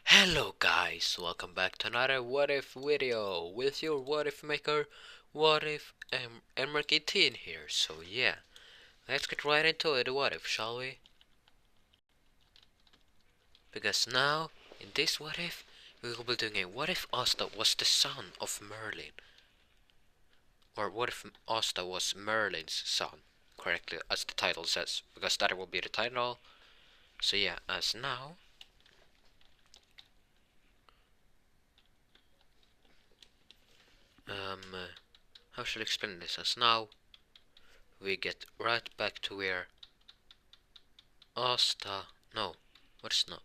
Hello guys, welcome back to another What If video with your What If maker, What If MRK18 here. So yeah, let's get right into it, What If, shall we? Because now, in this What If, we will be doing a What If Asta was the son of Merlin? Or what if Asta was Merlin's son, correctly, as the title says, because that will be the title. So yeah, as now, how should I explain this? As now, we get right back to where Asta, no, what's not?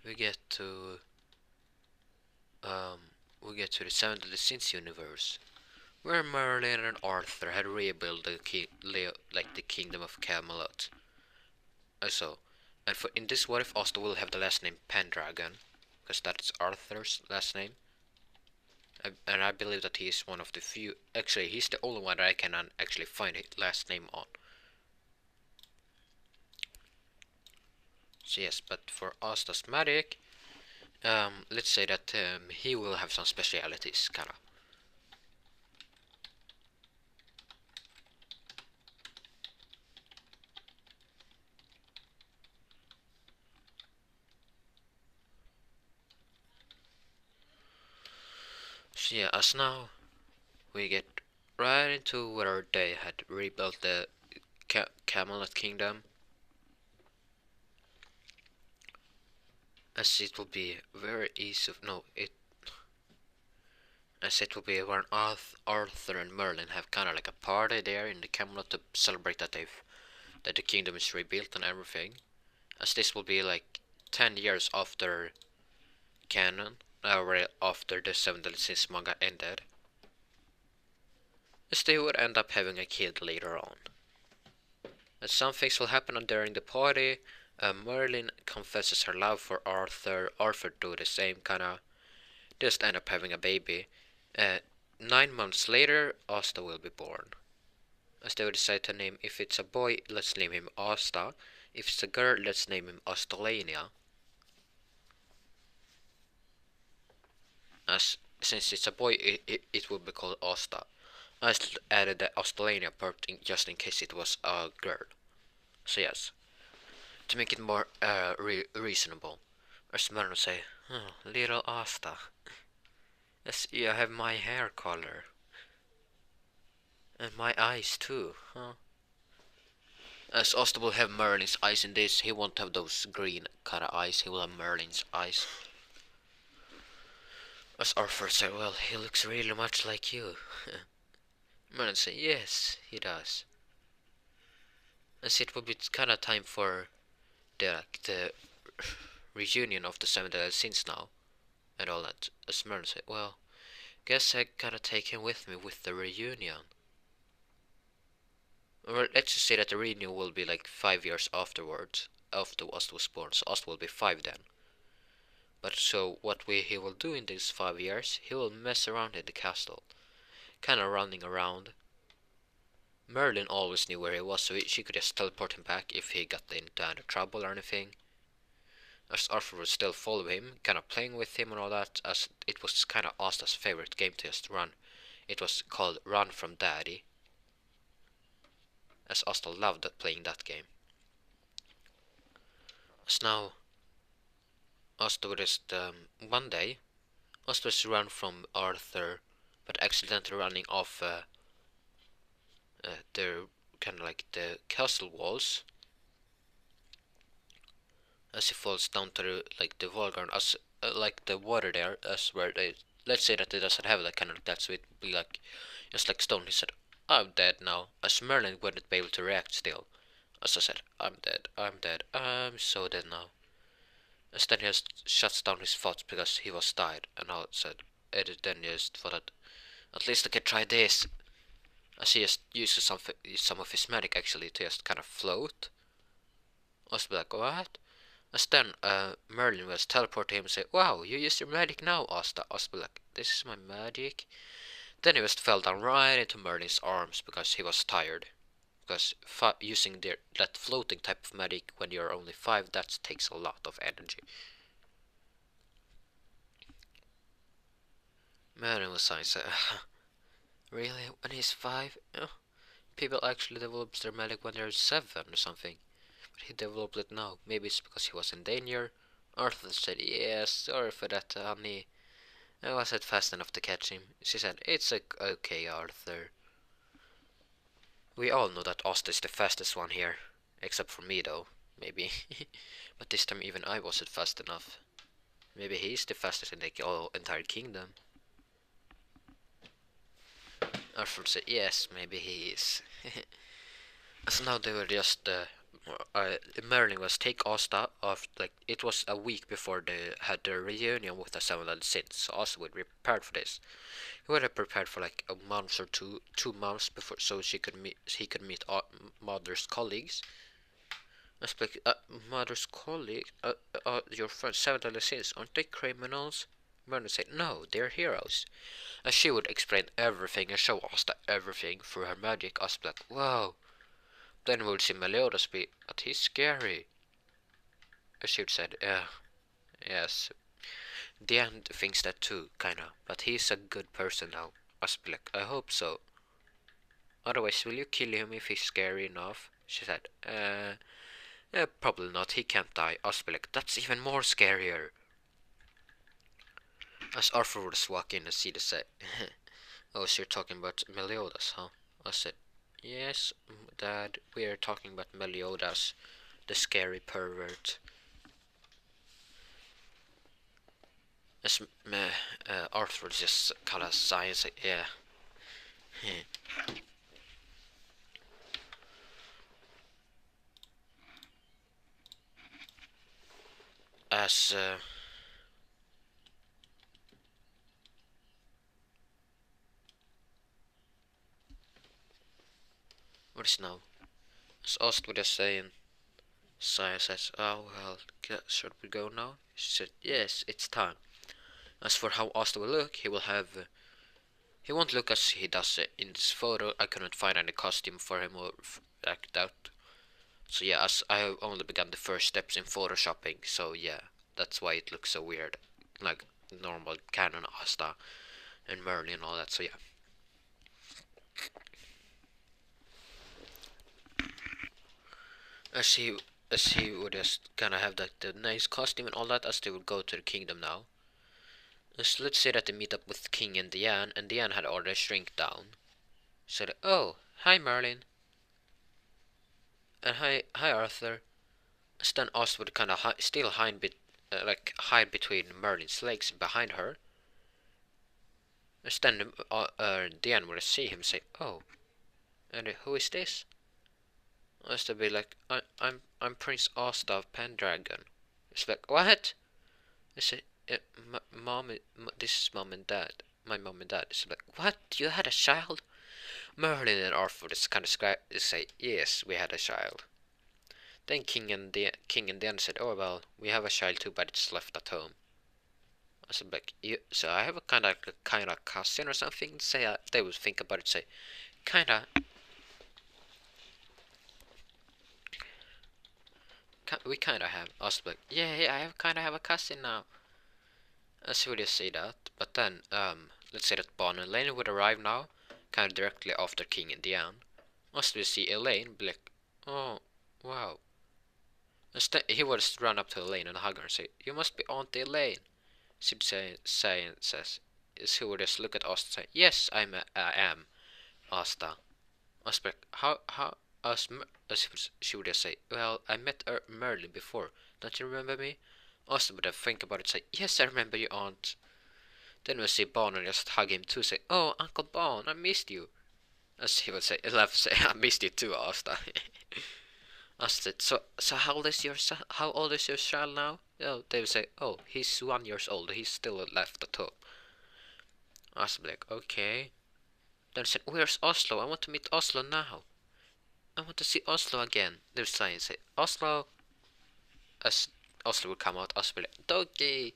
We get to, um, we get to the Seven Deadly Sins universe, where Merlin and Arthur had rebuilt the kingdom of Camelot. So, and for in this, what if Asta will have the last name Pendragon, because that's Arthur's last name, and I believe that he is one of the few. Actually, he's the only one that I can actually find his last name on. So yes, but for Asta's magic, let's say that he will have some specialities, kinda. So yeah, as now we get right into where they had rebuilt the Camelot Kingdom, as it will be very easy. No, it as it will be when Arthur and Merlin have kind of like a party there in the Camelot to celebrate that the kingdom is rebuilt and everything. As this will be like 10 years after canon, or after the Seven Deadly Sins manga ended, as they would end up having a kid later on. And some things will happen during the party. Merlin confesses her love for Arthur. Arthur do the same, kinda. Just end up having a baby. 9 months later, Asta will be born. As they will decide to name, if it's a boy, let's name him Asta. If it's a girl, let's name him Astalania. As since it's a boy, it will be called Asta. I added the Astalania part just in case it was a girl. So yes, to make it more reasonable. Or Smyrna will say, oh, little Asta. Yes, you have my hair color. And my eyes too, huh? As Asta will have Merlin's eyes in this, he won't have those green kind of eyes, he will have Merlin's eyes. As Arthur said, well, he looks really much like you. Merlin said, yes, he does. As it will be kind of time for the reunion of the Seven Deadly Sins now, and all that. As Merlin said, well, guess I gotta take him with me with the reunion. Or let's just say that the reunion will be like 5 years afterwards, after Ost was born, so Ost will be 5 then. But so what he will do in these 5 years, he will mess around in the castle, kinda running around. Merlin always knew where he was, so she could just teleport him back if he got into any trouble or anything. As Arthur would still follow him, kinda playing with him and all that, as it was kinda Asta's favorite game to just run. It was called Run from Daddy, as Asta loved playing that game. As now, Asta would just, one day, Asta was run from Arthur, but accidentally running off the kind of like the castle walls, as he falls down to the Volgarn, as like the water there, as where they, let's say that it doesn't have that kind of depth, so it would be like just like stone. He said, I'm dead now, as Merlin wouldn't be able to react still. As I said, I'm dead, I'm dead, I'm so dead now. As then he just shuts down his thoughts because he was died, and I said, Edit then just thought that at least I can try this. As he just uses some of his magic actually to just kind of float. I was like, what? As then Merlin was teleport to him and say, wow, you used your magic now, Asta. I was like, this is my magic. Then he just fell down right into Merlin's arms because he was tired. Because using that floating type of magic when you're only 5, that takes a lot of energy. Merlin was saying, so, really? When he's 5? Oh, people actually develop their magic when they're 7 or something. But he developed it now. Maybe it's because he was in danger. Arthur said, yes, sorry for that, honey. I wasn't fast enough to catch him. She said, it's okay, Arthur. We all know that Asta is the fastest one here. Except for me, though. Maybe. But this time even I wasn't fast enough. Maybe he's the fastest in the entire kingdom. Arthur said, yes, maybe he is. So now they were just Merlin was take Asta off. Like it was a week before they had their reunion with the Seven Deadly Sins, so Asta would be prepared for this. He would have prepared for like a month or 2 months before, so he could meet Mother's colleagues. Like, Mother's colleagues, your friends, Seven Deadly Sins, aren't they criminals? Merlin said, no, they're heroes. And she would explain everything and show Asta everything through her magic. Asta would be like, wow. Then we would see Meliodas be, but he's scary. She would said, yeah, yes. Diane thinks that too, kinda, but he's a good person now. Aspelek, I hope so. Otherwise, will you kill him if he's scary enough? She said, probably not, he can't die. Aspelek, that's even more scarier. As Arthur would walk in and see the say, oh, so you're talking about Meliodas, huh? I said, yes, Dad, we're talking about Meliodas, the scary pervert. As Arthur just kind of sighs, like, yeah. As what is now? As Ost was just saying, Saya says, oh well, should we go now? She said, yes, it's time. As for how Ost will look, he will have. He won't look as he does in this photo. I couldn't find any costume for him or like that. So yeah, as I have only begun the first steps in photoshopping, so yeah, that's why it looks so weird, like normal canon Asta and Merlin and all that. So yeah. As he as he would just kind of have like the nice costume and all that as they would go to the kingdom now. So let's say that they meet up with King and Diane had already shrink down. Said, "Oh, hi Merlin, and hi Arthur." So then Oz would kind of still hide between Merlin's legs behind her. And then Diane would see him say, "Oh, and who is this?" As to be like, I'm Prince Asta of Pendragon." It's like, what? I said, mom, this is mom and dad. My mom and dad. It's like, what? You had a child? Merlin and Arthur is kind of say, yes, we had a child. Then King and Dan said, oh well, we have a child too, but it's left at home. I said, like, so I have a kind of cousin or something. Say, they would think about it. Say, kinda. We kinda have. I was like, yeah, I kinda have a cousin now. As would you say that, but then, let's say that Bon and Elaine would arrive now, kind of directly after King and Diane. Must we see Elaine, be like, oh, wow. Instead, he would just run up to Elaine and hug her and say, you must be Auntie Elaine. She says, he would just look at us and say, yes, I am, Asta. I was like, how, as she would just say, well, I met Merlin before, don't you remember me? Asta would have think about it and say, yes, I remember you, Aunt. Then we see Bon and just hug him too, say, oh, Uncle Bon, I missed you. As he would say, laugh, say, I missed you too, Asta. Asta, so how old is your child now? Oh, they would say, oh, he's 1 year old, he's still left at home. Asta would be like, okay. Then said, where's Oslo? I want to meet Oslo now. I want to see Oslo again. They would say, Oslo. As Oslo would come out, Oslo would be like, doggy.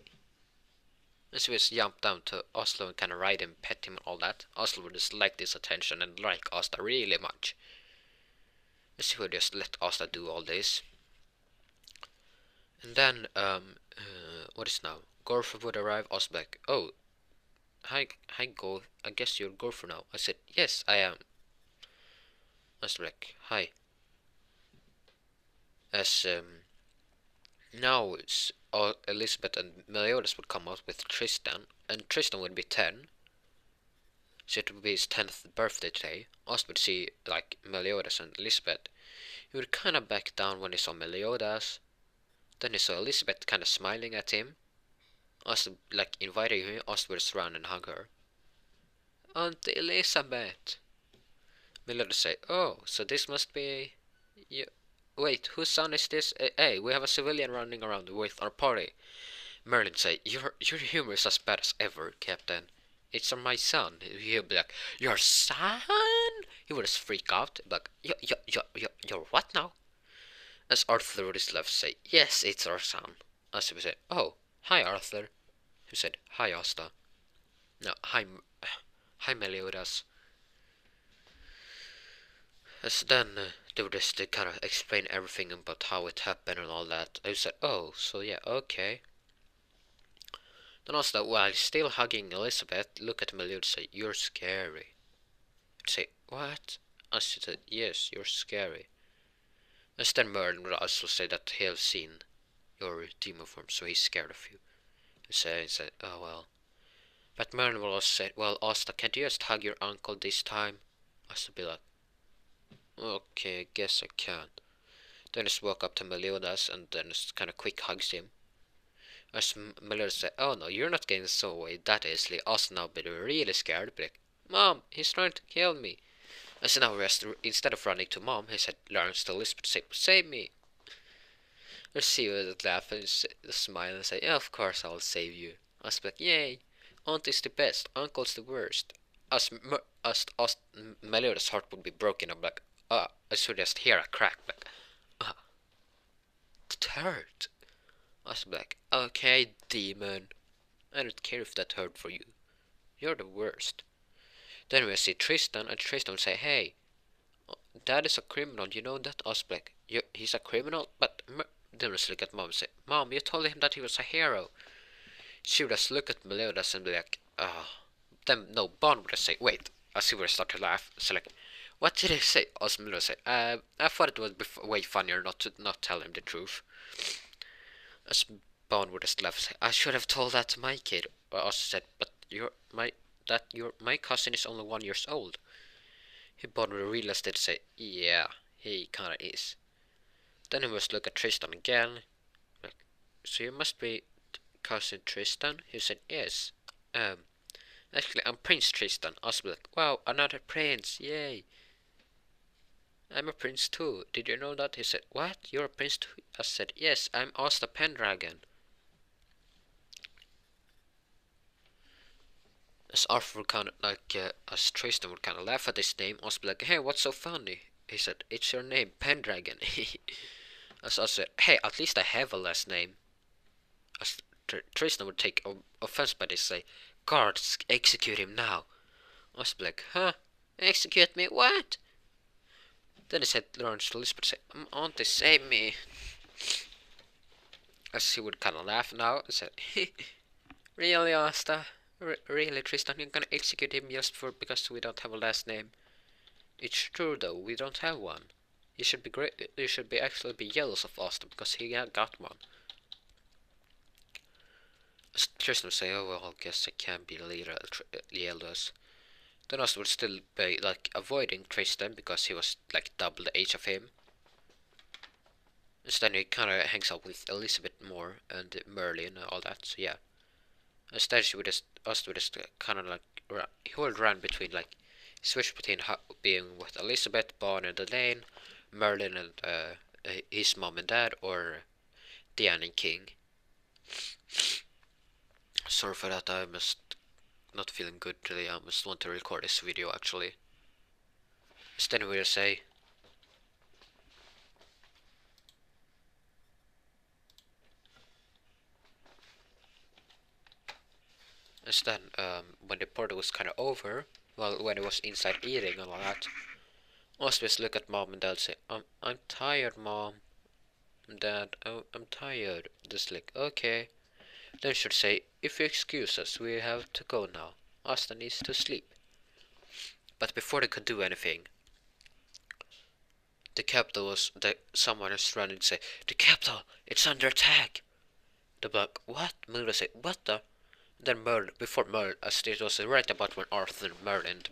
And she would jump down to Oslo and kind of ride him, pet him, and all that. Oslo would just like this attention and like Asta really much. And she would just let Asta do all this. And then, what is now? Gorf would arrive, Osbeck. Oh, Go. I guess you're girlfriend now. I said, yes, I am. I was like, hi. As now it's Elizabeth and Meliodas would come out with Tristan, and Tristan would be 10, so it would be his 10th birthday today. Us would see like Meliodas and Elizabeth. He would kind of back down when he saw Meliodas. Then he saw Elizabeth kind of smiling at him. Us like inviting him. Us would run and hug her. Aunt Elizabeth. Meliodas say, "Oh, so this must be you. Wait, whose son is this? Hey, we have a civilian running around with our party." Merlin say, your humor is as bad as ever, Captain. It's my son. He'll be like, your son? He would just freak out. Like, you're what now? As Arthur would just laugh say, yes, it's our son. As he would say, oh, hi Arthur. He said, hi Asta. No, hi Meliodas. As then they would just kind of explain everything about how it happened and all that. I said, oh, so yeah, okay. Then also, while still hugging Elizabeth, look at Melody and say, you're scary. I'd say, what? I said, yes, you're scary. And then Merlin would also say that he'll seen your demon form, so he's scared of you. He said, oh well. But Merlin will also say, well, Asta, can't you just hug your uncle this time? Asta be like, okay, I guess I can. Then just walk up to Meliodas and then just kind of quick hugs him. As Meliodas said, oh no, you're not getting so away that easily. Asta now be really scared, be like, Mom, he's trying to kill me. And so now instead of running to Mom, he said, learns to Lisbeth say, save me. And she would laugh and smile and say, yeah, of course I'll save you. I was like, yay, Aunt is the best, Uncle's the worst. As Meliodas' heart would be broken, I'm like, I should just hear a crack, like, it hurt. I was like, okay, demon, I don't care if that hurt for you. You're the worst. Then we see Tristan, and Tristan will say, hey, Dad is a criminal, you know that? I was like, he's a criminal? But then we look at Mom and say, Mom, you told him that he was a hero. She would just look at Meliodas and be like, Then, no, Bond would just say, wait. As he would start to laugh. So like, what did he say? As Meliodas say, I thought it would be way funnier not to not tell him the truth. As Bond would just laugh and say, I should have told that to my kid. I also said, but my cousin is only 1 year old. He Bond would realize it say, yeah, he kinda is. Then he must look at Tristan again. Like, so you must be cousin Tristan? He said, yes. Actually, I'm Prince Tristan. I was like, wow, another prince, yay. I'm a prince too. Did you know that? He said, what? You're a prince too? I said, yes, I'm Asta Pendragon. As Arthur would kind of like, as Tristan would kind of laugh at his name, I was like, hey, what's so funny? He said, it's your name, Pendragon. As I said, hey, at least I have a last name. As Tristan would take offense by this, say, guards, execute him now. I was like, huh? Execute me? What? Then he said, Lawrence to Lisbeth, say, Auntie, save me. As he would kind of laugh now and said, really, Asta? Really, Tristan, you're gonna execute him just because we don't have a last name? It's true though, we don't have one. You should be great. You should be actually be jealous of Asta because he got one. As Tristan would say, oh well, I guess I can be jealous. Then Asta would still be like avoiding Tristan because he was like double the age of him. Instead, he kind of hangs out with Elizabeth more and Merlin and all that. So yeah. Instead, she would just kind of like he would run between like switch between being with Elizabeth, Bond and Elaine, Merlin and his mom and dad, or Diane and King. Sorry for that. I must not feeling good today. I must want to record this video actually. Instead, we'll say. And then, when the party was kind of over, well, when it was inside eating and all that, always look at Mom and Dad and say, I'm tired, Mom. And Dad, I'm tired. Just like, okay. Then should say, if you excuse us, we have to go now. Asta needs to sleep. But before they could do anything, the capital was someone is running to say, "The capital, it's under attack." The black, what? Melody say, "What the?" Then Merlin, before Merlin, as it was right about when Arthur, Merlin,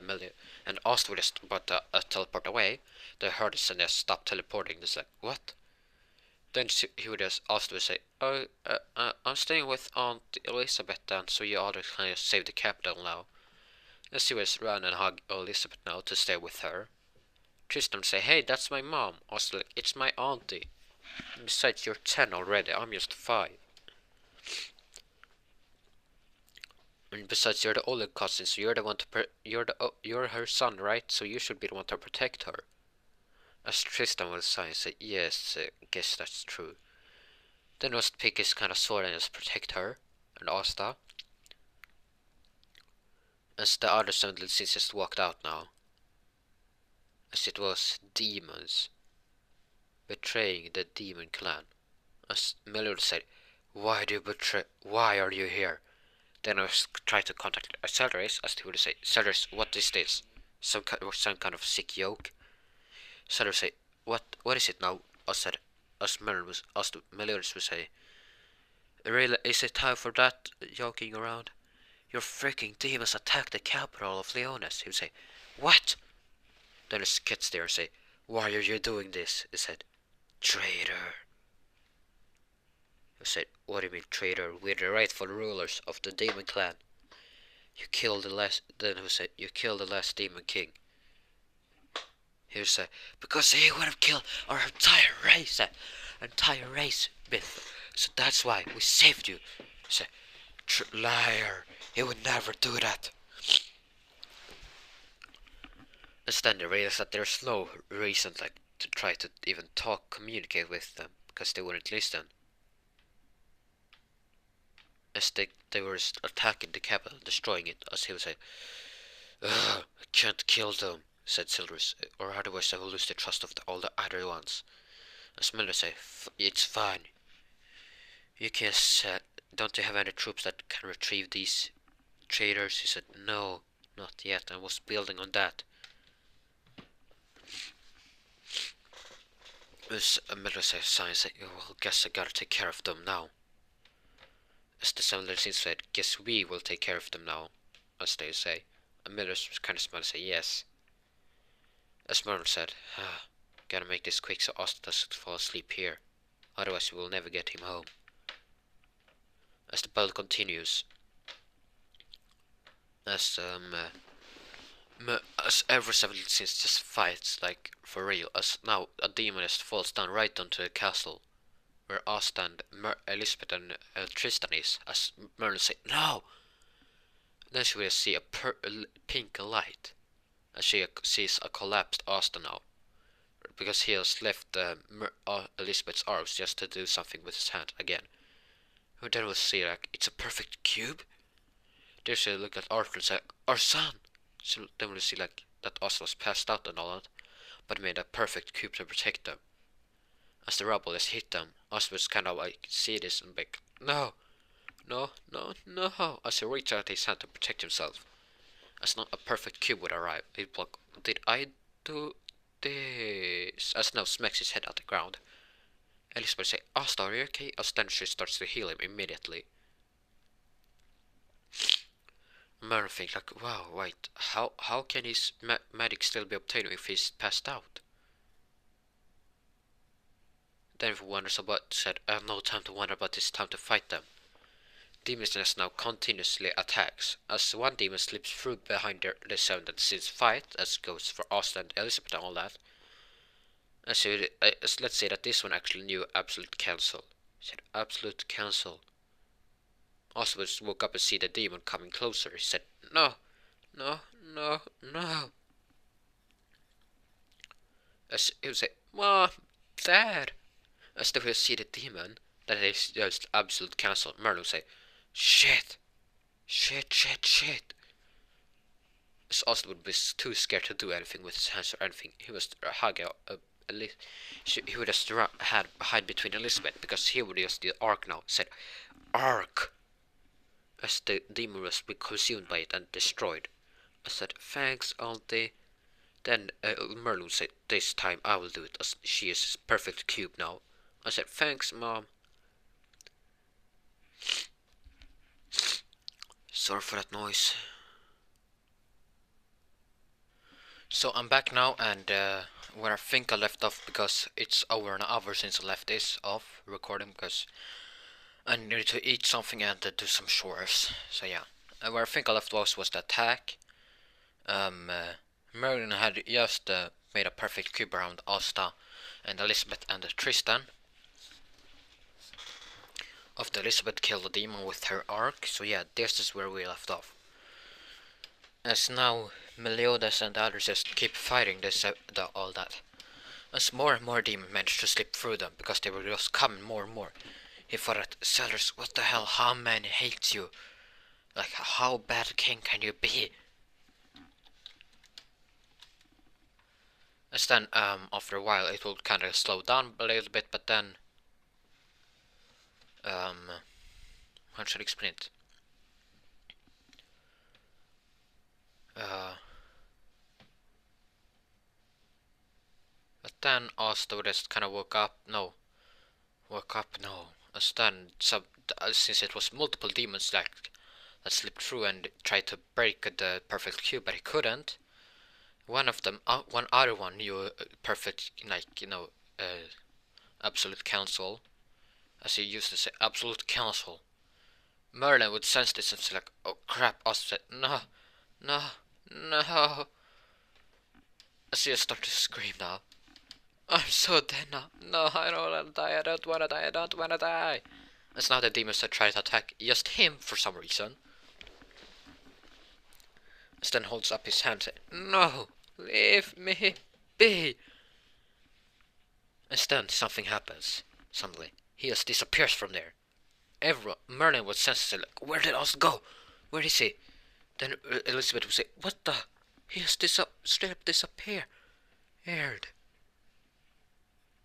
and Asta were just about to teleport away, they heard it and they stopped teleporting. They said, "What?" Then he would just Asta would say, "Oh, I'm staying with Aunt Elizabeth then, so you already kind of saved the capital now." And she was run and hug Elizabeth now to stay with her. Tristan would say, "Hey, that's my mom." Asta like, "It's my auntie. Besides, you're 10 already. I'm just 5. And besides, you're the older cousin, so you're the one to you're her son, right? So you should be the one to protect her." As Tristan would sigh and say, "Yes, guess that's true." Then was pick his kind of sword and just protect her and Asta. As the other 7 little sins just walked out now. As it was demons betraying the demon clan. As Melody said, "Why do you betray? Why are you here?" Then I was trying to contact Celeris, as he would say, "Celeris, what is this? Some kind of sick yoke?" Celeris say, What is it now?" I said, as Melody would say, "Really, is it time for that joking around? Your freaking demons attacked the capital of Leonis." He would say, "What?" Then his kids there say, "Why are you doing this?" He said, "Traitor." He said, "What do you mean, traitor? We're the rightful rulers of the demon clan. You killed the last." Then he said, "You killed the last demon king." He would say, "Because he would have killed our entire race, Biff. So that's why we saved you." He said, "Liar. He would never do that." And then they realized that there's no reason to try to even communicate with them, because they wouldn't listen. As they were attacking the capital, destroying it, as he would say, "Ugh, I can't kill them," said Silverus, "or otherwise I will lose the trust of all the other ones." As Miller say, "It's fine. You can don't you have any troops that can retrieve these traitors?" He said, "No, not yet. I was building on that." As Miller says, "Science, well, guess I gotta take care of them now." As the 7 little sins said, "Guess we will take care of them now," as they say. And Miller kind of smiled and said, "Yes." As Merlin said, "Gotta make this quick so Asta doesn't fall asleep here. Otherwise we will never get him home." As the battle continues, as every 7 little sins just fights like for real, as now a demonist falls down right onto the castle where Asta and Elizabeth and Tristan is, as Merlin say, "No!" Then she will see a pink light, as she sees a collapsed Asta now, because he has left Elizabeth's arms just to do something with his hand again. And then we'll see it's a perfect cube. Then she'll look at Arthur and say, "Our son!" So then we'll see that Asta was passed out and all that, but made a perfect cube to protect them. As the rubble has hit them, Asta was kind of see this and be "No! No, no, no," as he reached out his hand to protect himself. As not a perfect cube would arrive, he'd block, "Did I do this?" As now smacks his head at the ground. Elizabeth say, "Asta, are you okay?" As then she starts to heal him immediately. Merlin thinks wow, wait, how can his magic still be obtained if he's passed out? Then he wonders about, said, "I have no time to wonder about, it's time to fight them." Demons now continuously attacks, as one demon slips through behind the 7 that since fight, as goes for Asta and Elizabeth and all that. Let's say that this one actually knew absolute cancel. He said, "Absolute cancel." Asta woke up and see the demon coming closer. He said, "No, no, no, no." As he would say, "Mom, Dad." As they will see the demon, that is just absolute cancel. Merlin would say, "Shit, shit, shit, shit." As Asta would be too scared to do anything with his hands or anything. He was hugging he would just hide between Elizabeth, because he would use the arc now. Said, "Arc." as the demon was consumed by it and destroyed. I said, thanks, auntie. Then Merlin said, this time I will do it, as she is a perfect cube now. I said, thanks, mom. Sorry for that noise. So I'm back now, and where I think I left off, because it's over an hour since I left this off recording, because I needed to eat something and do some chores. So yeah, where I think I left off was the attack. Merlin had just made a perfect cube around Asta and Elizabeth and Tristan. After Elizabeth killed the demon with her arc, so yeah, this is where we left off. As now Meliodas and the others just keep fighting this all that. As more and more demons managed to slip through them because they were just coming more and more. He thought at Sellers, what the hell, how many hate you? Like, how bad king can you be? As then, after a while, it will kind of slow down a little bit, but then, how should I explain it? But then Asta just kind of woke up, no. As then, since it was multiple demons that slipped through and tried to break the perfect cube, but he couldn't. One of them, one other one knew perfect, like, absolute counsel, as he used to say, absolute counsel. Merlin would sense this and say like, oh crap, Asta said, no, no, no. As he started to scream now. I'm so dead now. No, I don't wanna die, I don't wanna die, I don't wanna die. As now the demons are trying to attack just him for some reason. As then holds up his hand and says, no, leave me be. As then something happens. Suddenly, he just disappears from there. Everyone, Merlin would sense it like, where did Asta go? Where is he? Then Elizabeth would say, what the? He just straight up disappeared.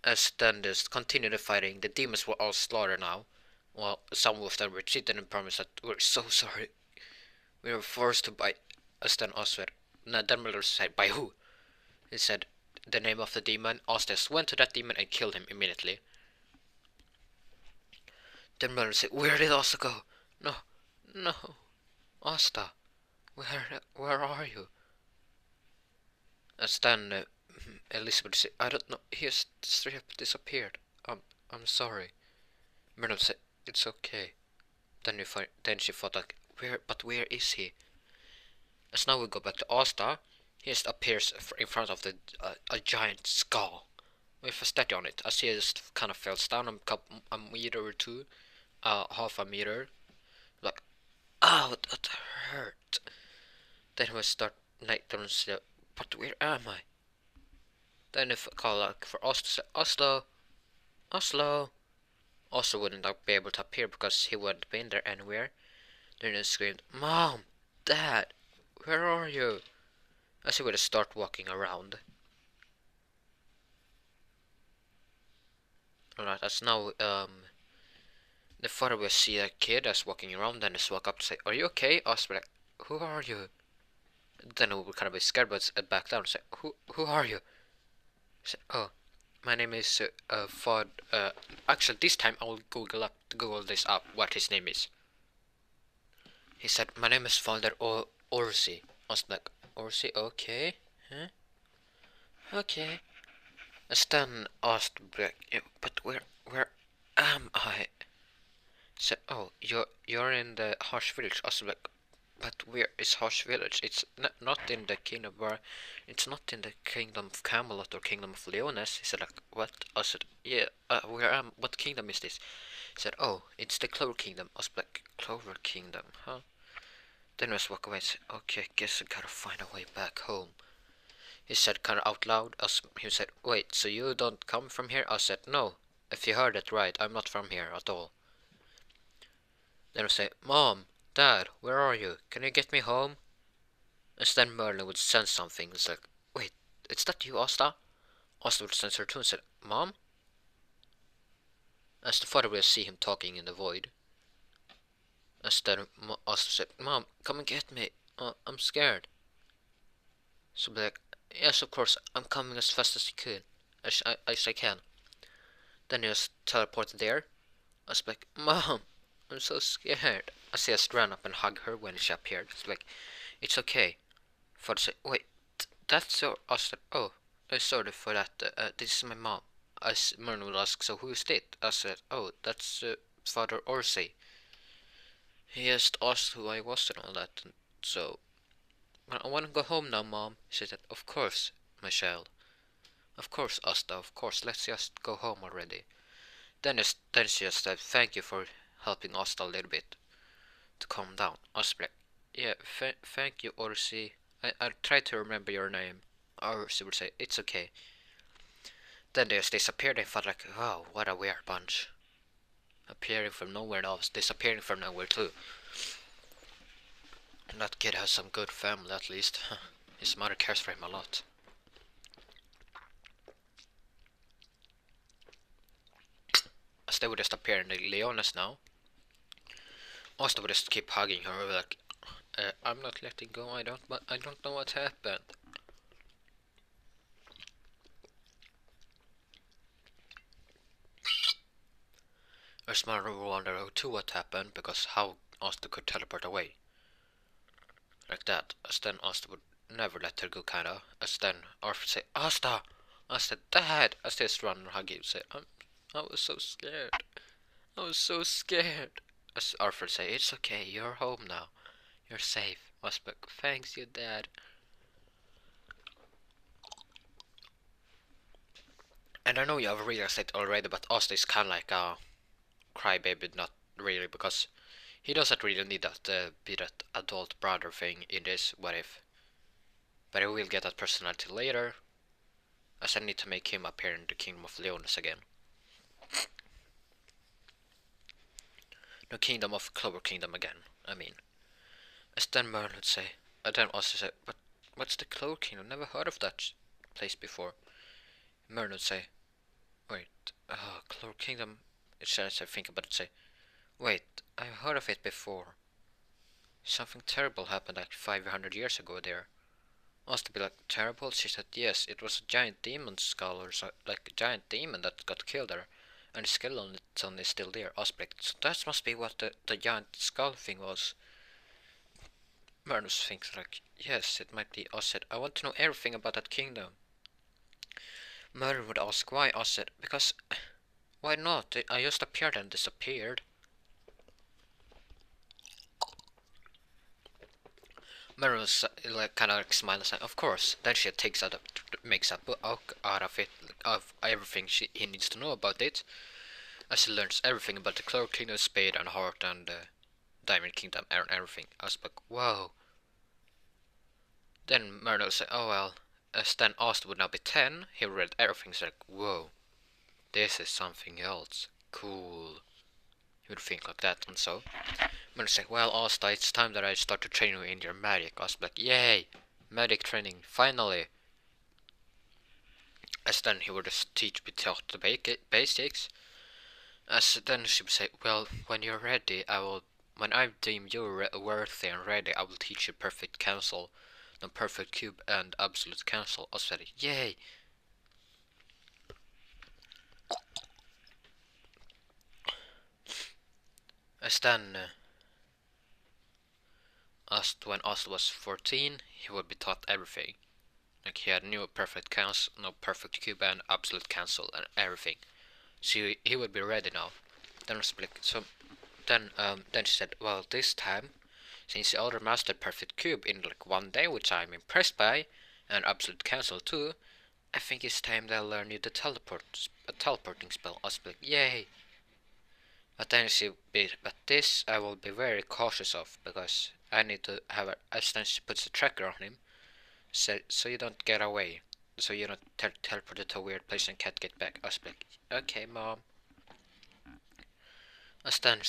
As then just continued the fighting, the demons were all slaughtered now. Well, some of them retreated and promised that we're so sorry. We were forced to buy. As then Oswald, then Merlin said, by who? He said the name of the demon. Ostes went to that demon and killed him immediately. Then Merlin said, where did Asta go? No, no, Asta, where are you? As then Elizabeth said, I don't know, he has straight up disappeared. I'm sorry. Merlin said, it's okay. Then she thought like, where is he? As now we go back to Asta, he just appears in front of a giant skull with a statue on it. As he just kind of falls down a meter or two, half a meter, like, oh, that hurt. Then we start but where am I? Then if I call like for Asta, say, Oslo. Oslo wouldn't be able to appear because he wouldn't be in there anywhere. Then he screamed, Mom, Dad, where are you? As he would start walking around. Alright, as now the father will see a kid that's walking around, then just walk up to say, are you okay? Oslo like, who are you? Then he would kind of be scared, but back down and say, who are you? Say, oh, my name is Fod. Actually, this time I will Google this up, what his name is. He said, my name is Father Orsi. I was like, Orsi, okay, huh? Okay. Stan asked, but where am I? Said, oh, you're in the Harsh Village. I was like, but where is Harsh Village? It's not in the kingdom where, it's not in the kingdom of Camelot or kingdom of Leones. He said like, what? I said, yeah, what kingdom is this? He said, oh, it's the Clover kingdom. I was like, Clover kingdom, huh? Then I just walk away and said, okay, I guess I gotta find a way back home. He said kind of out loud, he said, wait, so you don't come from here? I said, no, if you heard it right, I'm not from here at all. Then I said, Mom, Dad, where are you? Can you get me home? And then Merlin would sense something. It's like, wait, is that you, Asta? Asta would sense her too and said, Mom? As the father would see him talking in the void. Instead, Asta said, "Mom, come and get me. I'm scared." So be like, "Yes, of course. I'm coming as fast as you could, as I can." Then he just teleported there. I was like, "Mom, I'm so scared." I just ran up and hugged her when she appeared. It's like, "It's okay." Father said, "Wait, that's your..." I said, "Oh, sorry for that. This is my mom." Merlin would ask, "So who is it?" I said, "Oh, that's Father Orsay." He just asked who I was and all that. And so, "Well, I want to go home now, Mom." She said, "Of course, my child. Of course, Asta, of course. Let's just go home already." Then she just said, "Thank you for helping Asta a little bit to calm down." I was like, "Yeah, thank you, Orsi. I'll try to remember your name." Orsi would say, "It's okay." Then they just disappeared and felt like, wow, what a weird bunch. Appearing from nowhere else, disappearing from nowhere too. And that kid has some good family at least. His mother cares for him a lot. As they would just appear in the Leones now, Asta would just keep hugging her, like, "I'm not letting go. I don't know what happened." His mother would wonder too what happened, because how Asta could teleport away like that. As then Asta would never let her go, kinda. As then Arthur would say, "Asta, Asta, Dad." As they just run and hug you, say, I was so scared. I was so scared." As Arthur would say, "It's okay. You're home now. You're safe." Asbek, "Thanks, you, Dad." And I know you have realized it already, but Asta is kind of like a crybaby, not really, because he doesn't really need that be that adult brother thing in this What If. But I will get that personality later, as I need to make him appear in the Kingdom of Leonis again. No, Kingdom of Clover Kingdom again, I mean. As then Merlin would say, then also say, "But what's the Clover Kingdom? Never heard of that place before." Merlin would say, "Wait, Clover Kingdom." It's as I think about it, say, "Wait, I've heard of it before. Something terrible happened like 500 years ago there." Asked to be like, "Terrible?" She said, "Yes, it was a giant demon skull, or so, like a giant demon that got killed there, and the skeleton is still there." Aspect, "So that must be what the giant skull thing was." Magnus thinks like, "Yes, it might be." I said, "I want to know everything about that kingdom." Merlin would ask why. I said, "Because why not? I just appeared and disappeared." Merlin was like kind of like smiling, saying, "Of course." Then she makes a book out of it, of everything he needs to know about it. As he learns everything about the Clover Kingdom, Spade and Heart, and Diamond Kingdom, and everything. I was like, "Whoa." Then Merlin said, "Oh well." As then Asta would now be 10, he read everything. He's like, "Whoa, this is something else. Cool." He would think like that, and so Merlin said, "Well, Asta, it's time that I start to train you in your magic." I was like, "Yay, magic training, finally." As then he would just be taught the basics. As then she would say, "Well, when you're ready, when I deem you worthy and ready, I will teach you perfect cancel, then perfect cube and absolute cancel." I said, "Yay!" As then, when Asta was 14, he would be taught everything. Like he had new perfect cancel, no perfect cube and absolute cancel and everything. So he would be ready now. Then I was like, so then she said, "Well, this time, since you already mastered perfect cube in like 1 day, which I'm impressed by, and absolute cancel too, I think it's time that I learn you the teleporting spell." I was like, "Yay!" But then but this I will be very cautious of, because I need to have a. As then she puts a tracker on him, so you don't get away, so you don't teleport to a weird place and can't get back. I was like, "Okay, Mom." As then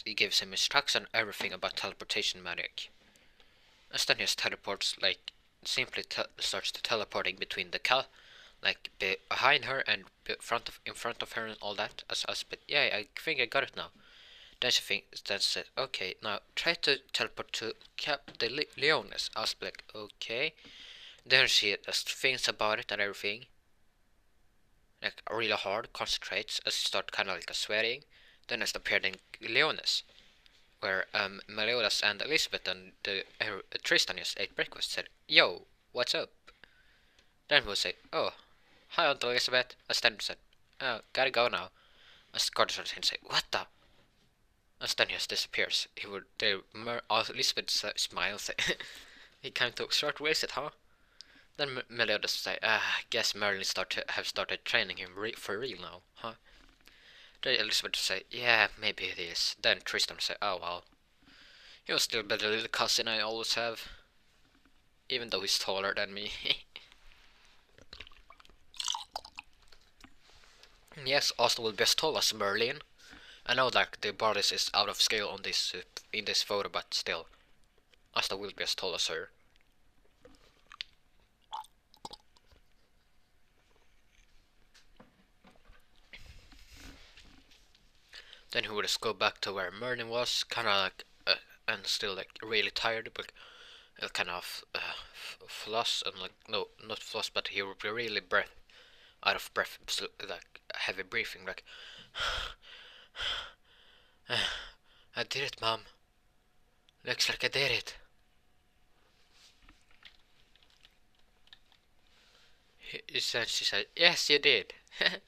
he gives him instructions on everything about teleportation magic. As then he just teleports, like simply starts to teleporting between the like behind her and in front of her and all that. As but yeah, I think I got it now. Then said, okay, now try to teleport to Cap de Leones. I was like, okay. Then she just thinks about it and everything, like really hard, concentrates, as she started kind of like sweating. Then it appeared in Leones, where Meliodas and Elizabeth and Tristan just ate breakfast. Said, "Yo, what's up?" Then we say, "Oh, hi, Aunt Elizabeth." As then said, "Oh, gotta go now." As Carter starts and say, "What the?" As then he just disappears. He would. Elizabeth smiles. He kind of short wasted, huh? Then Meliodas say, guess Merlin have started training him for real now, huh?" Then Elizabeth say, "Yeah, maybe it is." Then Tristan say, "Oh well, he was still better little cousin I always have, even though he's taller than me." Yes, Asta will be as tall as Merlin. I know that the bodice is out of scale on this in this photo, but still, Asta will be as tall as her. Then he would just go back to where Merlin was, kind of like, and still like really tired, but kind of floss and like no, not floss, but he would be really out of breath, like heavy breathing, like. I did it, Mom. Looks like I did it. She said, yes, you did. And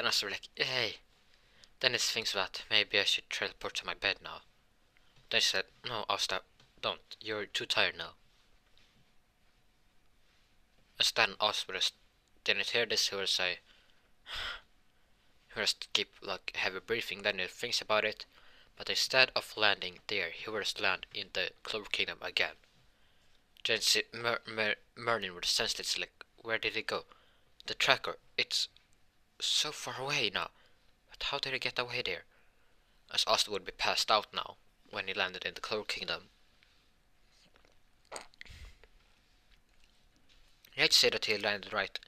I was like, yay. Dennis thinks that maybe I should teleport to my bed now. Then she said, no, I'll stop. Don't. You're too tired now. As then Oswald didn't hear this, he would say, he would just keep like heavy breathing, then he thinks about it. But instead of landing there, he would just land in the Clover Kingdom again. Then Merlin would senselessly like, where did he go? The tracker, it's so far away now. But how did he get away there? As Asta would be passed out now when he landed in the Clover Kingdom. He had to say that he landed right,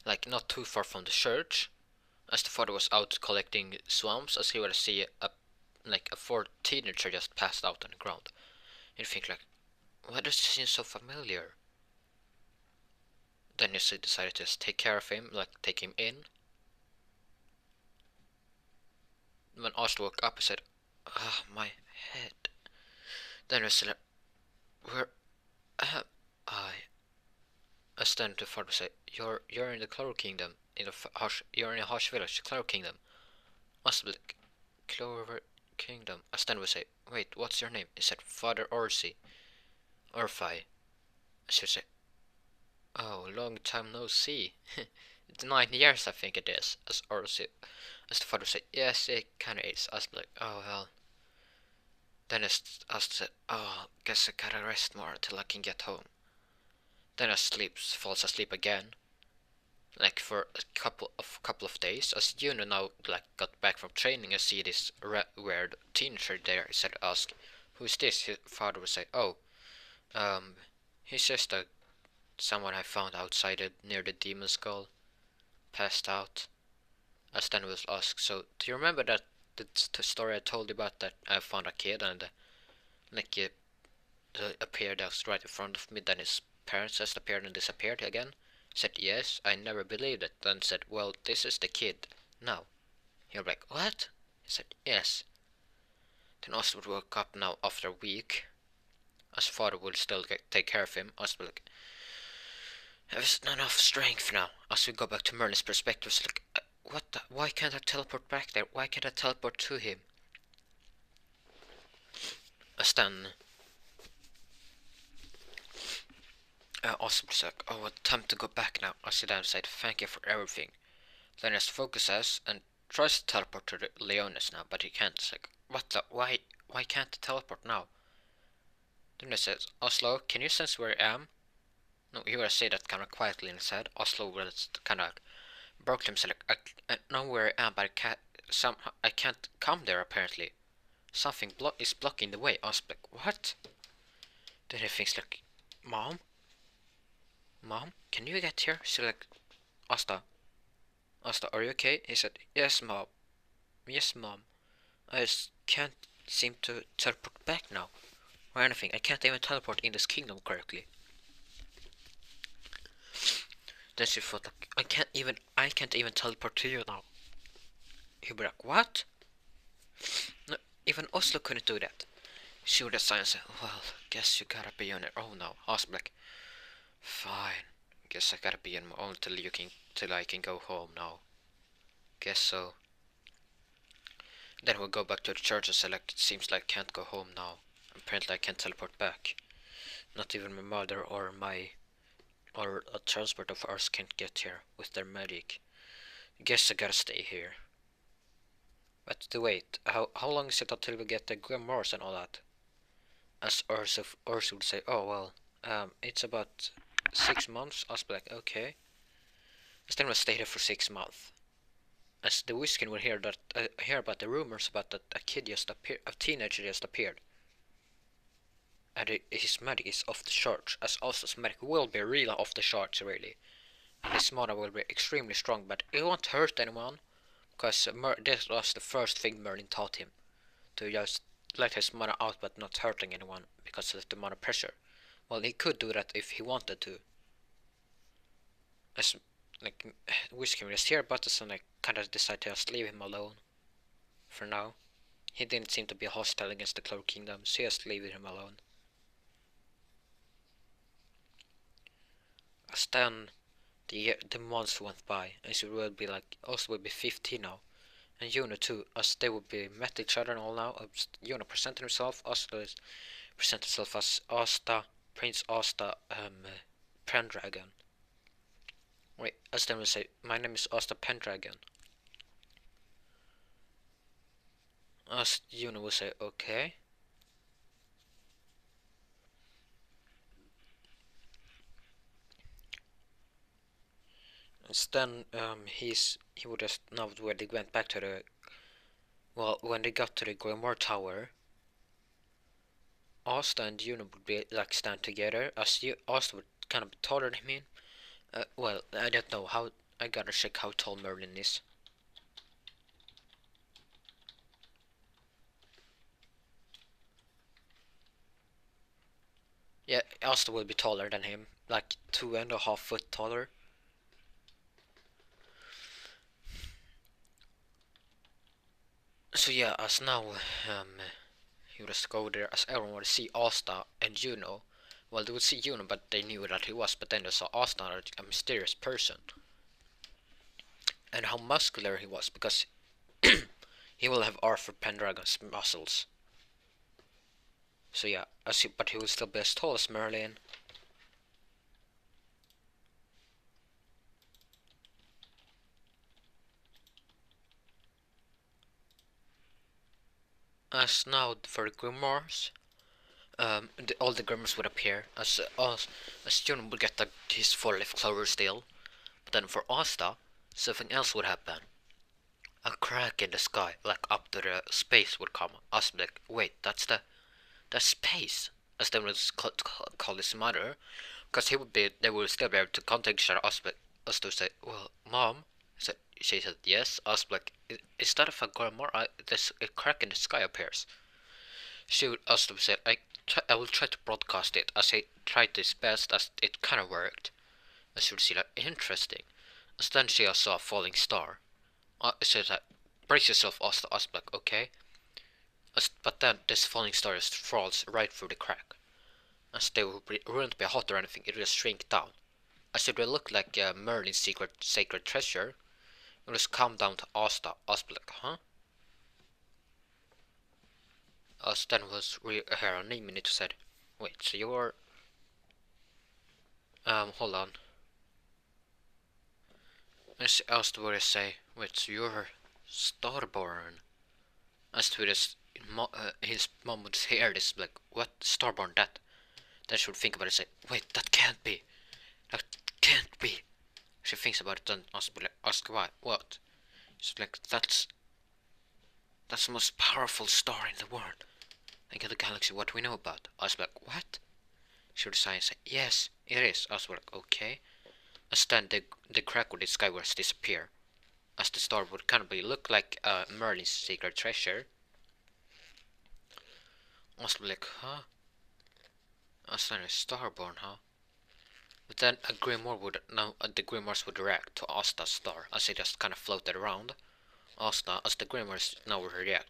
like not too far from the church, as the father was out collecting swamps, as he would see a fourth teenager just passed out on the ground. He'd think like, why does he seem so familiar? Then he decided to just take care of him, like take him in. When Asta woke up, he said, "Ah, my head." Then he said, "Where am I?" As then the father said, "You're in the Clover Kingdom, you're in a harsh village, Clover Kingdom." Asta was like, "Clover Kingdom." As then we say, "Wait, what's your name?" He said, "Father Orphi." She would say, "Oh, long time no see." It's 9 years, I think it is. As the father said, "Yes, it kinda is." I was like, "Oh well." Then I said, "Oh, guess I gotta rest more till I can get home." Then I falls asleep again, like for a couple of days. As Juno now like got back from training and see this weird teenager there, he said, "Ask, who's this?" His father would say, "Oh, he's just someone I found outside near the demon skull, passed out." As then was asked, "So do you remember that the story I told you about that I found a kid and like appeared out right in front of me, then his parents just appeared and disappeared again?" Said, "Yes, I never believed it." Then said, "Well, this is the kid now." He was like, "What?" He said, "Yes." Then Oswald woke up now after a week. As father would still take care of him. Oswald like, "There's not enough strength now." As we go back to Merlin's perspective, it's like, what the? Why can't I teleport back there? Why can't I teleport to him? As then Oswald's like, "Oh, time to go back now." As he then said, "Thank you for everything." Then just focuses and tries to teleport to the Leonis now, but he can't. It's like, what the? Why can't he teleport now? Then he says, "Oslo, can you sense where I am?" No, he will say that kind of quietly inside. Oslo will kind of broke himself. Like, I know where I am, but I can't come there. Apparently, something is blocking the way. I was like, what? Then he thinks like, Mom, can you get here? She's like, Asta, are you okay? He said, yes, Mom. I just can't seem to teleport back now. Or anything. I can't even teleport in this kingdom correctly. Then she thought like, I can't even teleport to you now. He'd be like, what? No, even Oslo couldn't do that. She would just say, well, guess you gotta be on your own now. I was like, fine. Guess I gotta be on my own till I can go home now. Guess so. Then we'll go back to the church and say like, it seems like I can't go home now. Apparently I can't teleport back. Not even my mother or a transport of ours can't get here with their magic. Guess I gotta stay here. But wait, how long is it until we get the Grimoires and all that? As Ursa would say, oh well, it's about 6 months. I was like, okay. Instead we'll stay there for 6 months. As the Whiskin will hear about the rumors about that a teenager just appeared. And his magic is off the charts, as Osta's magic will be really off the charts, really. And his mana will be extremely strong, but it won't hurt anyone, because this was the first thing Merlin taught him, to just let his mana out but not hurting anyone because of the mana pressure. Well, he could do that if he wanted to. As like Whiskey was here, but like kind of decided to just leave him alone for now. He didn't seem to be hostile against the Clover Kingdom, so just leave him alone. As then the months went by, and she will be like also will be 15 now, and Juno too, as they would be met each other and all now. Juno presented himself, Asta presented himself as Asta, Prince Asta, Pendragon. Wait, as then will say, my name is Asta Pendragon. As Juno will say, okay. As then he would just now where they went back to the when they got to the Grimoire Tower. Asta and Juno would be like stand together, as Asta would kind of be taller than him. Well, I don't know how. I gotta check how tall Merlin is. Yeah, Asta will be taller than him, like 2.5 foot taller. So yeah, as now he would just go there, as everyone would see Asta and Juno. Well, they would see Juno, but they knew that he was. But then they saw Asta, a mysterious person, and how muscular he was, because he will have Arthur Pendragon's muscles. So yeah, but he will still be as tall as Merlin. As now for the Grimoires, all the Grimoires would appear, as Juno would get his 4-leaf clover still. But then for Asta, something else would happen. A crack in the sky, like up to the space, would come. Us like, wait, that's space. As they would call his mother, because they would still be able to contact each other. Us to say, well, mom. She said yes. Us like, is that a Grimoire? There's a crack in the sky appears. She would us to say, I will try to broadcast it. As I tried this best, as it kind of worked. As she would see like, interesting. As then she saw a falling star. She said, brace yourself, Asta. Us like, okay. But then this falling star just falls right through the crack. As they wouldn't be hot or anything, it would just shrink down. As it would look like Merlin's sacred treasure, it would just come down to Asta. Asta like, huh? Then was here a minute said, wait, so you're hold on. As Asta would say, wait, so you're Starborn. As to this, his mom would hear this, like, what? Starborn, that? Then she would think about it and say, wait, that can't be. That can't be. She thinks about it and ask why. What? She's like, that's the most powerful star in the world. Like in the galaxy, what we know about. I was like, what? She would sigh and say, yes, it is. I was like, okay. As then the crack would skywards disappear. As the star would kind of look like Merlin's secret treasure. Must be like, huh? Asta is starborn, huh? But then a Grimoire would now the Grimoires would react to Asta's star as it just kind of floated around. Asta, as the Grimoires now would react,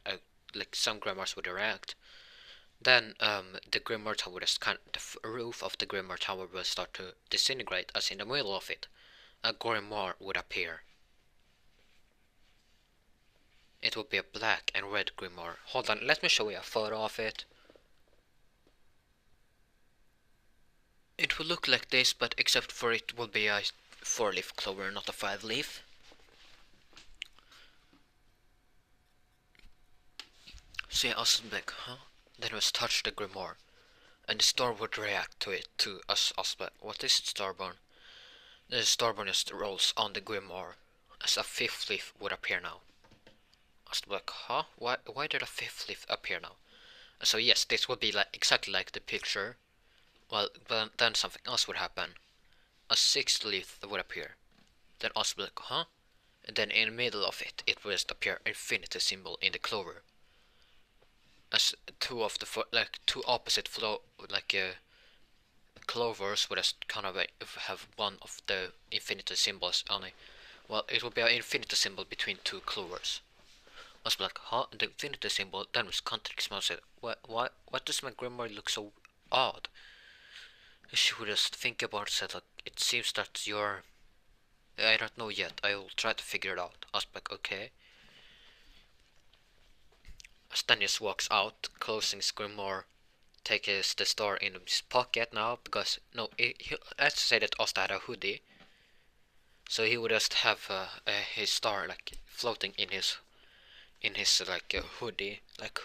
like some Grimoires would react. Then the Grimoire Tower would just the roof of the Grimoire Tower will start to disintegrate. As in the middle of it, a Grimoire would appear. It would be a black and red Grimoire. Hold on, let me show you a photo of it. It will look like this, but except for it will be a 4-leaf clover, not a 5-leaf. So yeah, I was like, huh? Then we touch the Grimoire, and the star would react to it, to us, like, what is it, Starborn? The Starborn just rolls on the Grimoire, as a 5th leaf would appear now. I was like, huh? Why did a 5th leaf appear now? So yes, this would be like exactly like the picture. Well, but then something else would happen. A 6th leaf would appear. Then I was like, huh? And then in the middle of it, it would just appear infinity symbol in the clover. As two of the two opposite flow clovers would just kind of have one of the infinity symbols on it. Well, it would be an infinity symbol between two clovers. I was like, huh? And the infinity symbol then was context smell said, what does my Grimoire look so odd? She would just think about it, said like, it seems that you're, I don't know yet, I will try to figure it out. I was like, okay. Stannis walks out, closing his Grimoire, takes the star in his pocket now, because, no, let's say that Asta had a hoodie, so he would just have his star, like, floating in his like, hoodie, like,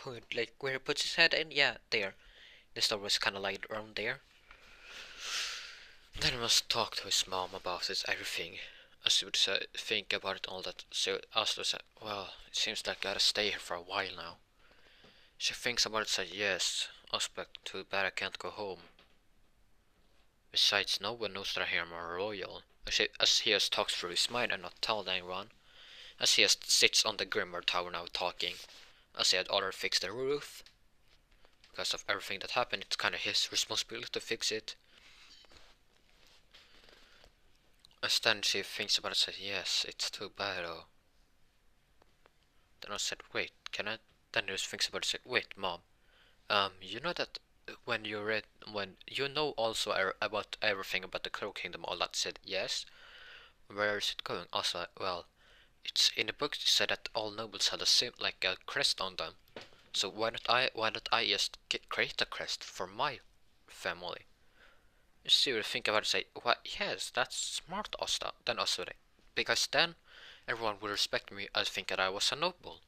where he puts his head in, yeah, there. The star was kinda like around there. Then he must talk to his mom about it, everything. As he would think about it all that, so Asta said, well, it seems like I gotta stay here for a while now. She thinks about it, said, yes, Aspect, too bad I can't go home. Besides, no one knows that I am more royal, as he just talks through his mind and not told anyone, as he just sits on the Grimoire Tower now talking, as he had already fixed the roof. Because of everything that happened, it's kind of his responsibility to fix it. As then she thinks about it, said, yes, it's too bad though. Then I said, wait, can I? Then he just thinks about it, said, wait, mom, you know that when you know also about everything about the Crow Kingdom, all that, said, yes. Where is it going? Also, well, it's in the books. It said that all nobles had like a crest on them. So why don't I just create a crest for my family? You see, you think about it, say, what? Yes, that's smart, Asta. Then also, because then everyone would respect me as think that I was a noble.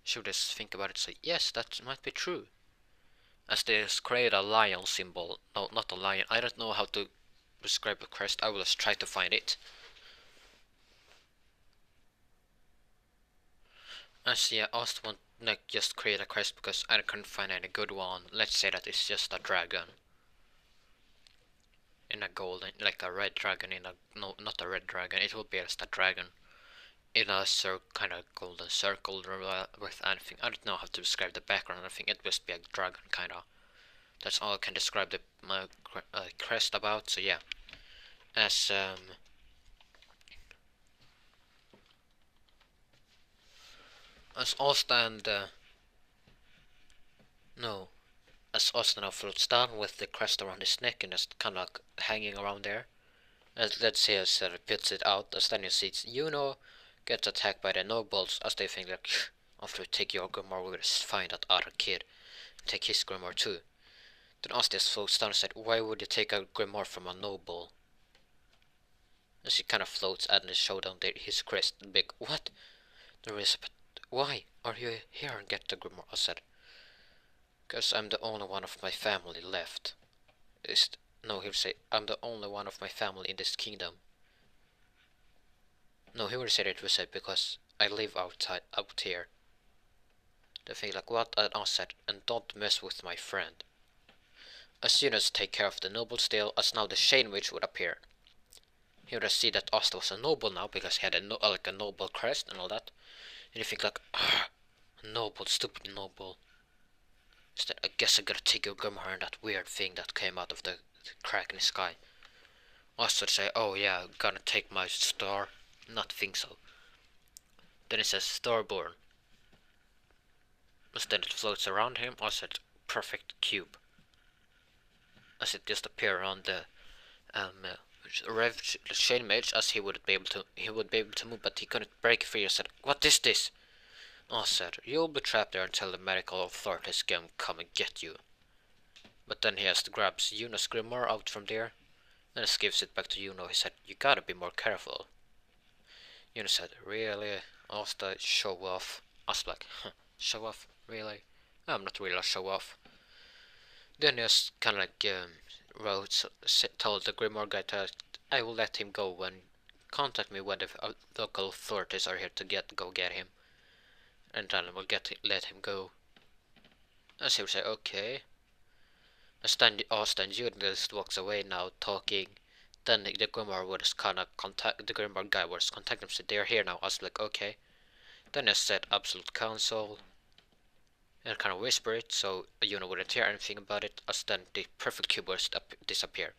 Should just think about it, say, yes, that might be true. As they just create a lion symbol. No, not a lion. I don't know how to describe a crest. I will just try to find it. As yeah, I also want like just create a crest because I couldn't find any good one. Let's say that it's just a dragon in a golden, like a red dragon in a no, not a red dragon. It will be just a dragon in a kind of golden circle with anything. I don't know how to describe the background. I think it must be a dragon kind of. That's all I can describe the crest about. So yeah, as Asta and no, as Asta now floats down with the crest around his neck and just kind of like hanging around there. Let's say as puts it out, as Daniel sees, gets attacked by the nobles as they think like, after we take your Grimoire, we'll just find that other kid and take his Grimoire too. Then Astis floats down and said, why would you take a Grimoire from a noble? As he kind of floats and the showdown there, his crest, big, what? There is, but why are you here and get the Grimoire? I said, because I'm the only one of my family left. No, he would say, I'm the only one of my family in this kingdom. No, he would say it was said because I live out here. They think like, what? And I said, and don't mess with my friend. As soon as take care of the noble still, as now the Shane Witch would appear. He would see that Asta was a noble now because he had like a noble crest and all that. And you think like, ah, Noble, stupid noble. Instead, I guess I gotta take your Grimoire and that weird thing that came out of the crack in the sky. Also say, oh yeah, gonna take my star. Not think so. Then it says starborn. Instead it floats around him. Also perfect cube. As it just appear on the Rev chain mage, as he would be able to move, but he couldn't break free. I said, what is this? I said, you'll be trapped there until the medical authorities can come and get you. But then he has to grab Yuno's Grimoire out from there, and just gives it back to Yuno. He said, you gotta be more careful. Yuno said, really? Asta, show off. I was like, huh, show off? Really? I'm not really a show off. Then he just kinda like told the Grimoire guy that I will let him go when contact me when the local authorities are here to go get him, and then we'll let him go. And he would say okay. And Austin just walks away now talking. Then the Grimoire would just kinda contact the Grimoire guy was contacting him, said they're here now. I was like okay. Then I said absolute council and kind of whisper it so Yuno wouldn't hear anything about it, as then the perfect cube would disappear.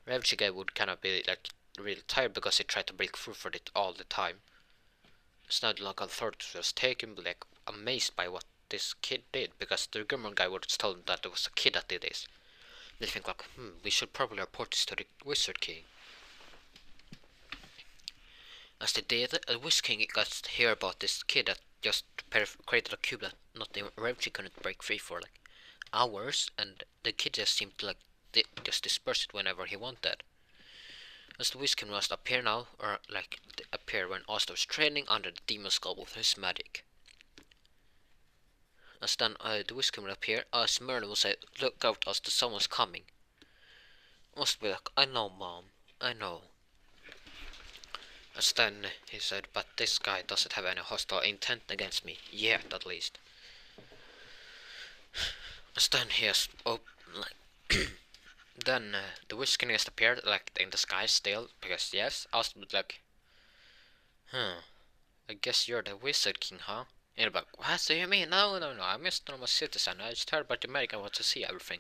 Revchi guy would kind of be like really tired because he tried to break through for it all the time. So now the local authorities was taken, like amazed by what this kid did, because the Grimoire guy would have told him that it was a kid that did this. They think like, we should probably report this to the Wizard King. As they did, the Wizard King got to hear about this kid that just created a cube that not the Revchi couldn't break free for like hours, and the kid just seemed to like just disperse it whenever he wanted. As the Wizard King must appear now, or like appear when Asta was training under the demon skull with his magic. As then the Wizard King will appear, as Merlin will say, look out as the someone's coming. Must be like, I know mom, I know. As then he said, but this guy doesn't have any hostile intent against me, yet at least. As then he has, then the Wizard King has appeared like in the sky still, because yes, Asta would like, I guess you're the Wizard King, huh? And you're like, what do you mean? No, I'm just a normal citizen. I just heard about the American, want to see everything.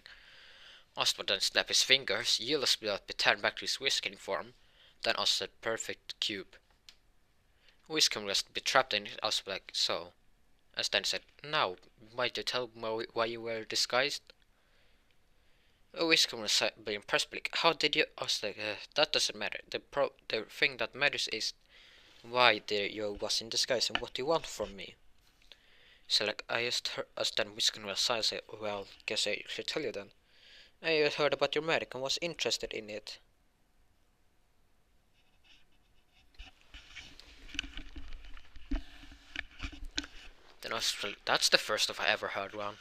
Asta would then snap his fingers, Yellow will be turned back to his Wizard King form. Then Asta said, perfect cube. Wizard King was be trapped in it. Asta was like, so. As then said, now, might you tell me why you were disguised? Wizard King was being impressed, like, how did you? I was like, that doesn't matter. The thing that matters is why you was in disguise and what you want from me. So like, I just heard, as then Wizard King was silent, say, well, guess I should tell you then. I heard about your medic and was interested in it. Then I was like, that's the first of I ever heard one.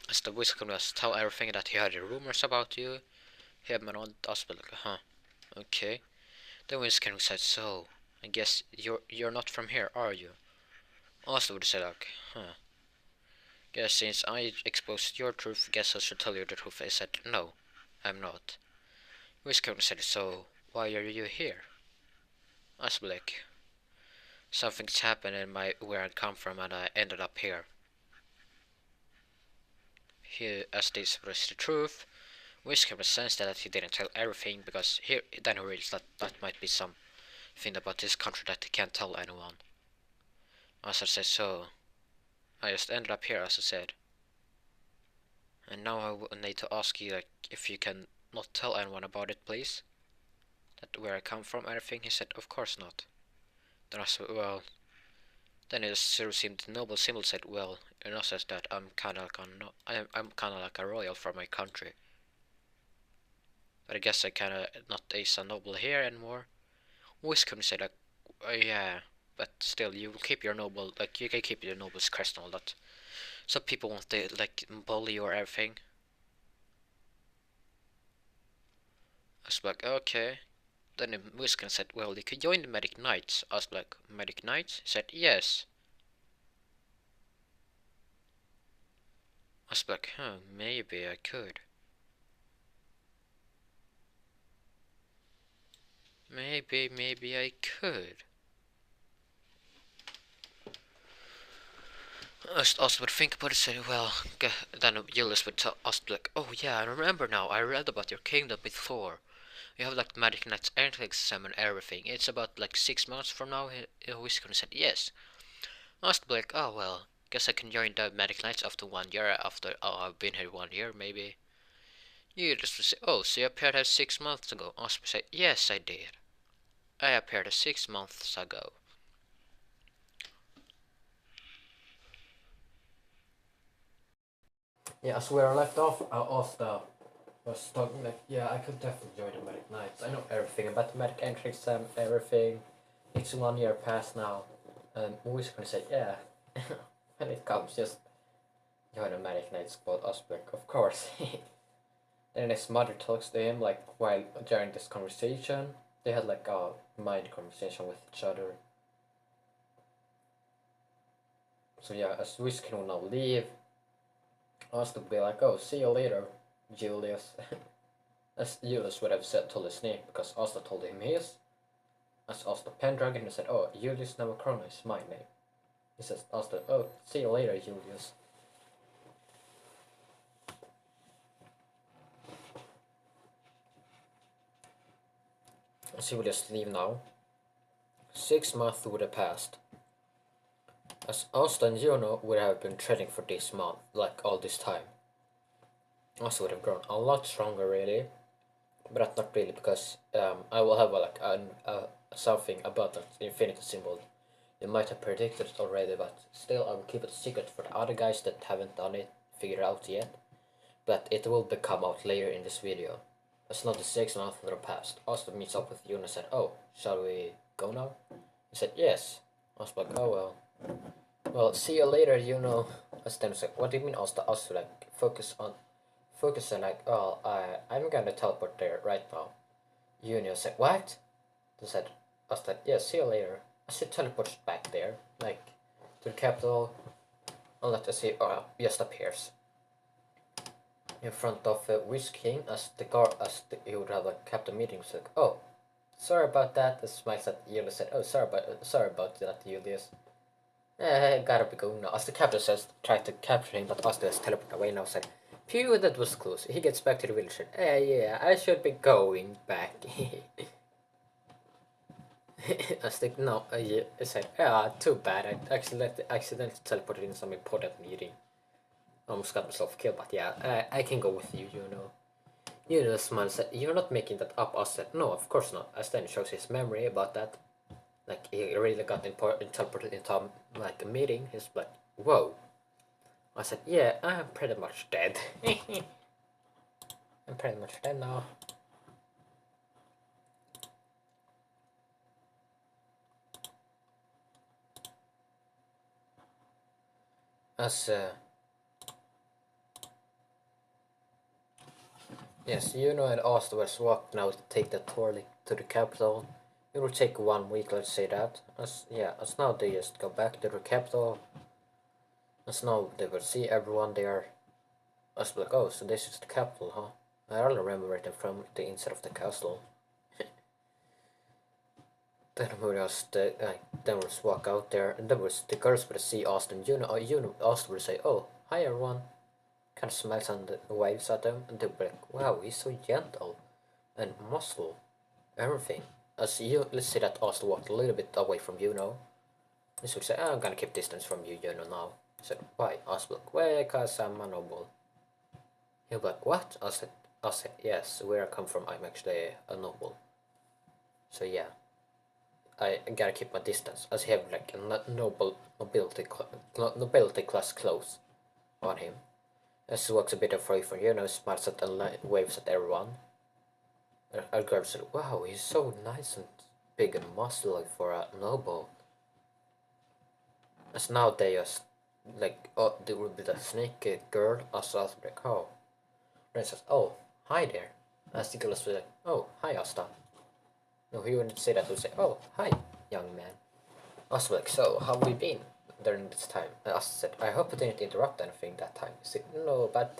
As the Wizard King was tell everything that he heard the rumors about you, him and all us, but like, huh, okay. The Wizard King said, so, I guess you're not from here, are you? Also would say like, huh. Guess since I exposed your truth, guess I should tell you the truth. I said, no, I'm not. Wizard King said, so, why are you here? I was like, something's happened in where I come from and I ended up here. He, as this was the truth, Wizard King sensed that he didn't tell everything because then he realized that might be something about this country that he can't tell anyone. As I said, so, I just ended up here, as I said. And now I need to ask you, like, if you can not tell anyone about it, please. That where I come from, everything. He said, of course not. Then I said, well. Then it seemed the noble symbol said, well, you know, says that I'm kind of like a royal for my country. But I guess I kinda not a noble here anymore. Always couldn't say like, yeah, but still, you will keep your noble, like, you can keep your noble's crest and all that. Some people want to, like, bully you or everything. I was like, okay. Then the Muskan said, well, you could join the Medic Knights. I was like, Medic Knights? He said, yes. I was like, huh, maybe I could. Maybe I could. I also would think about it, say, well, then Julius would tell us, like, oh yeah, I remember now, I read about your kingdom before. You have like Magic Knight's entrance exam and everything. It's about like 6 months from now. He always gonna say yes. I was like, oh well, guess I can join the Magic Knights after 1 year. After I've been here 1 year, maybe. You just say, oh, so you appeared here 6 months ago. I was say, yes, I did. I appeared here 6 months ago. Yeah, as where I left off, Asta was talking like, yeah, I could definitely join the Magic Knights. I know everything about the Magic entry exam, everything. It's 1 year past now. And always gonna say, yeah. When it comes, just join the Magic Knights, quote Osberg, of course. Then his mother talks to him, like, while during this conversation. They had like a mind conversation with each other. So yeah, as Whis can now leave, Asta would be like, oh, see you later, Julius. As Julius would have said, told his name, because Asta told him his. As Asta Pendragon, he said, oh, Julius Navacrona is my name. He says, Asta, oh, see you later, Julius. As he would just leave now. 6 months would have passed. As Asta and Juno would have been training for this month, like all this time. Asta would have grown a lot stronger, really. But not really, because I will have something about that infinity symbol. You might have predicted it already, but still I will keep it a secret for the other guys that haven't done it, figured out yet. But it will become out later in this video. As not the 6 months that have passed. Asta meets up with you and said, oh, shall we go now? He said, yes. I was like, oh well. Well, see you later, you know. As then was like, what do you mean, Asta? Asta like, focus on like, oh, I'm gonna teleport there right now. Junior said, what? They said, I was like, yeah, see you later. I should teleport back there, like, to the capital, and let us see, just appears. In front of Wish King, as he would have like kept a meeting, so like, oh, sorry about that. The smiles at Julius said, oh, sorry about that, Julius. Gotta be going now. As the captain says, tried to capture him, but Asta has teleported away now, said, phew, that was close. He gets back to the village. Yeah, I should be going back. I think, no, yeah, I said, too bad. I accidentally teleported in some important meeting. Almost got myself killed, but yeah, I can go with you, you know. You know, Smile said, you're not making that up. I said, no, of course not. As then shows his memory about that. Like, he really got teleported into like a meeting. He's like, whoa. I said, yeah, I'm pretty much dead. I'm pretty much dead now. As, yes, you know, and Osterwest walked now to take the tour to the capital. It will take 1 week, let's say that. As now they just go back to the capital. As now they will see everyone there. As like, oh, so this is the capital, huh? I only remember it from the inside of the castle. Then we just then we'll just walk out there, and then the girls will see Austin. Austin will say, oh, hi everyone. Kind of smiles and waves at them, and they'll be like, wow, he's so gentle and muscle, everything. As let's say that Austin walked a little bit away from He would say, oh, I'm gonna keep distance from you, now. I said, why? Austin, well, cause I'm a noble. He'll be like, what? I said, yes, where I come from, I'm actually a noble. So yeah, I gotta keep my distance, as he have like a nobility class clothes on him. As he walks a bit away from smiles at and waves at everyone. Our girl said, wow, he's so nice and big and muscular for a noble. As now they just, like, oh, there would be the snake girl, also like, oh. Then says, oh, hi there. As the girl was like, oh, hi, Asta. No, he wouldn't say that, he would say, oh, hi, young man. Asta was like, so, how have we been during this time? And Asta said, I hope I didn't interrupt anything that time. He said, no, but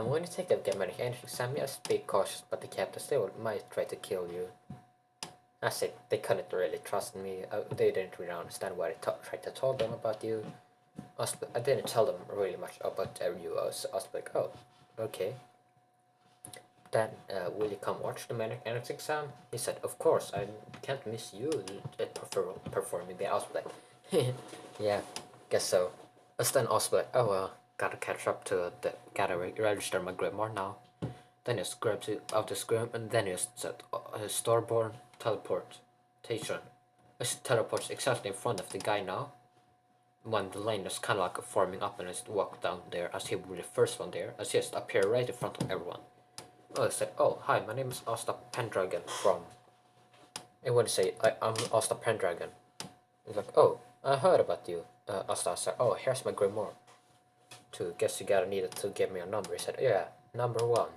when you take the Germanic energy exam, just be cautious, but the captain still might try to kill you. I said they couldn't really trust me. They didn't really understand what I tried to tell them about you. I didn't tell them really much about you. I was like, oh, okay. Then, will you come watch the mechanics exam? He said, of course, I can't miss you performing there. I was like, yeah, guess so. Then I was like, oh, gotta catch up to gotta register my Grimoire now. Then he grabs it out the scrim, and then he said, starborn teleportation. It teleports exactly in front of the guy now. When the lane is kind of like forming up and just walk down there as he will be the first one there, as he just appear right in front of everyone. Oh, I said, oh, hi, my name is Asta Pendragon from... I want to say, I'm Asta Pendragon. He's like, oh, I heard about you. Asta said, oh, here's my Grimoire. Guess you gotta need it to give me a number. He said, yeah, number 1.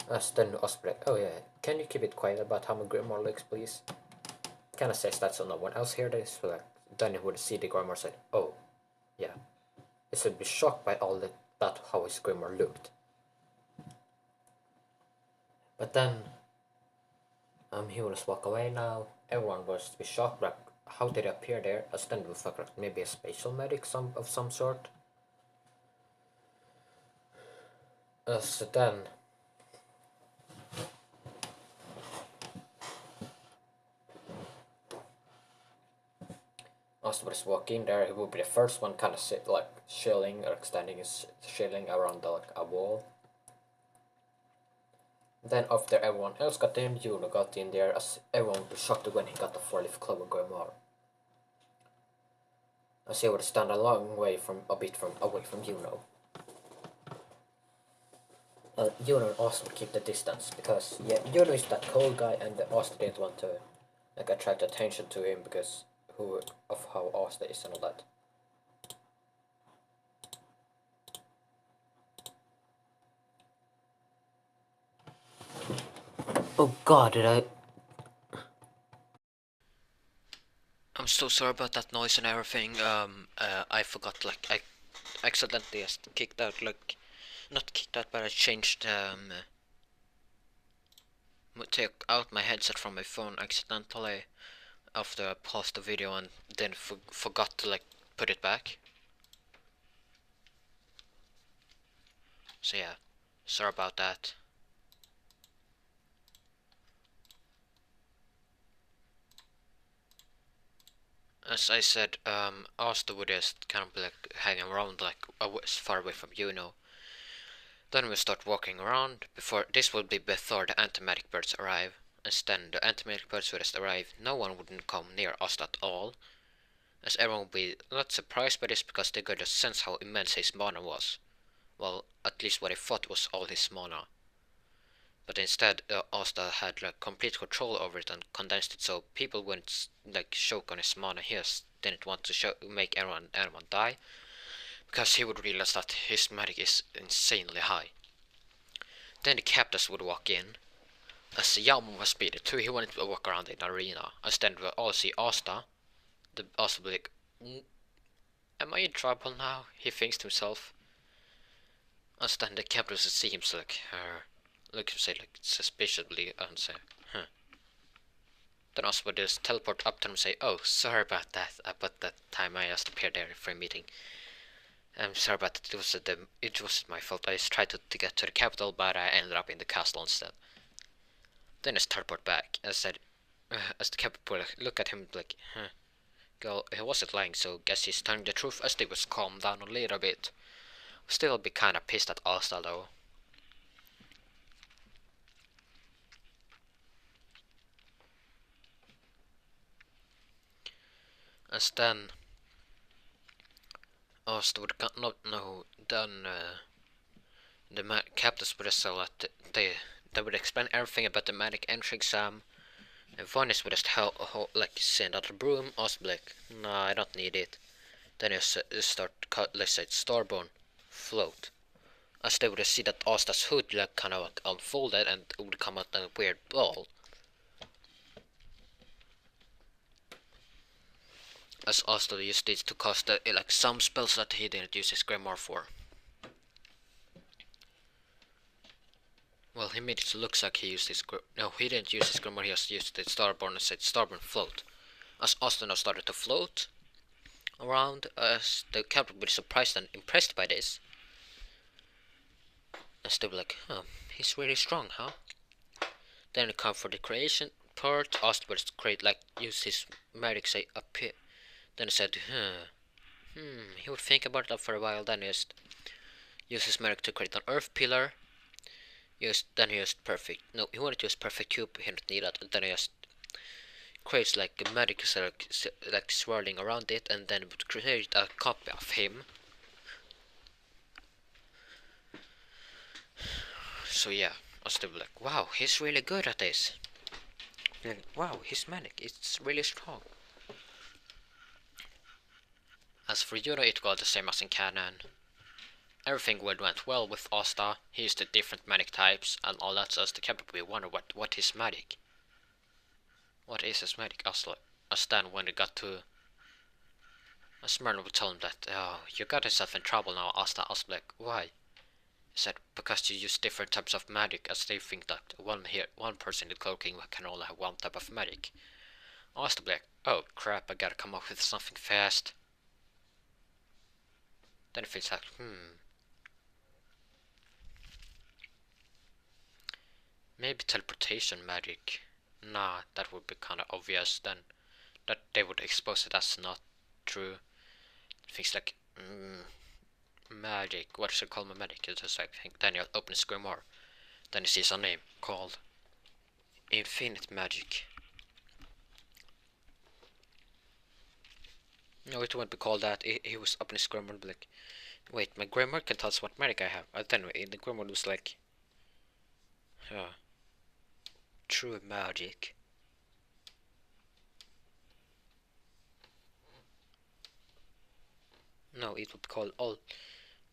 Then Asta like, oh yeah, can you keep it quiet about how my Grimoire looks, please? Kinda says that so no one else hears this. So like, then he would see the Grimoire said, oh, yeah. He should be shocked by all that how his Grimoire looked. But then he will just walk away now. Everyone was to be shocked, like how did he appear there? As then we thought like maybe a spatial medic of some sort. So then Austin was walking there, he would be the first one kind of sit like shilling or extending his shilling around like a wall. Then after everyone else got in, Juno got in there as everyone would be shocked when he got the 4-leaf Clover Grimoire. As he would stand a long way away from Juno. Juno and Austin would keep the distance because yeah, Juno is that cold guy and Austin didn't want to like attract attention to him because of how Austin is and all that. Oh god, did I... I'm so sorry about that noise and everything. I forgot, like, I accidentally just kicked out, like, not kicked out, but I changed, took out my headset from my phone accidentally after I paused the video and then forgot to, like, put it back. So yeah, sorry about that. As I said, Asta would just kind of be like hanging around like as far away from you know. Then we start walking around. This will be before the anti-magic birds arrive. As then the anti-magic birds would just arrive, no one wouldn't come near us at all. As everyone would be not surprised by this because they could just sense how immense his mana was. Well, at least what I thought was all his mana. But instead, Asta had like complete control over it and condensed it so people wouldn't like choke on his mana. He just didn't want to make anyone die because he would realize that his magic is insanely high. Then the captors would walk in. As Yam was speeded too, he wanted to walk around the arena. As then we all see Asta. The Asta would be like, am I in trouble now? He thinks to himself. As then the captors would see him so like, look say like suspiciously and say, huh. Then Asta would just teleport up to him and say, oh, sorry about that. About that time I just appeared there for a meeting. I'm sorry about it. It wasn't my fault. I just tried to get to the capital, but I ended up in the castle instead. Then I teleport back. I said, as the capital look at him like, huh. Girl, he wasn't lying, so guess he's telling the truth. As they was calmed down a little bit. Still be kinda pissed at Asta though. As then Asta would not know. Then the captains would just say that they would explain everything about the medic entry exam. And Vanis would just like send out a broom, also be like, nah, I don't need it. Then you start, let's say, starborn float. As they would see that Asta's hood like kind of like unfolded and it would come out a weird ball. As Asta used it to cast like some spells that he didn't use his Grimoire for. Well, he made it look like he used his no, he didn't use his Grimoire, he just used the starborn and said starborn float. As Asta now started to float around, as the captain would be surprised and impressed by this. As they were like, huh, he's really strong, huh? Then it come for the creation part, Asta would create like use his magic say up here. Then he said, he would think about it for a while, then he just use his magic to create an earth pillar. Then he used perfect, no, he wanted to use perfect cube, he didn't need that, and then he just creates like a magic like swirling around it, and then would create a copy of him. So yeah, I was still like, wow, he's really good at this. And wow, his magic, it's really strong. As for Yura, it was the same as in canon. Everything went well with Asta. He used the different magic types and all that, so as the captain we wonder what his magic. What is his magic? As then when it got to as Merlin would tell him that, oh, you got yourself in trouble now, Asta. I was like, why? He said, because you use different types of magic, as they think that one person in cloaking can only have one type of magic. I was like, oh crap, I gotta come up with something fast. Then it feels like, maybe teleportation magic. Nah, that would be kinda obvious then. That they would expose it as not true. Things like, magic. What should I call my magic? It's just like, then you open his Grimoire. Then he sees a name called Infinite Magic. No, it won't be called that. He was up in his Grimoire and be like, wait, my Grimoire can tell us what magic I have. Then the Grimoire was like, true magic. No, it would be called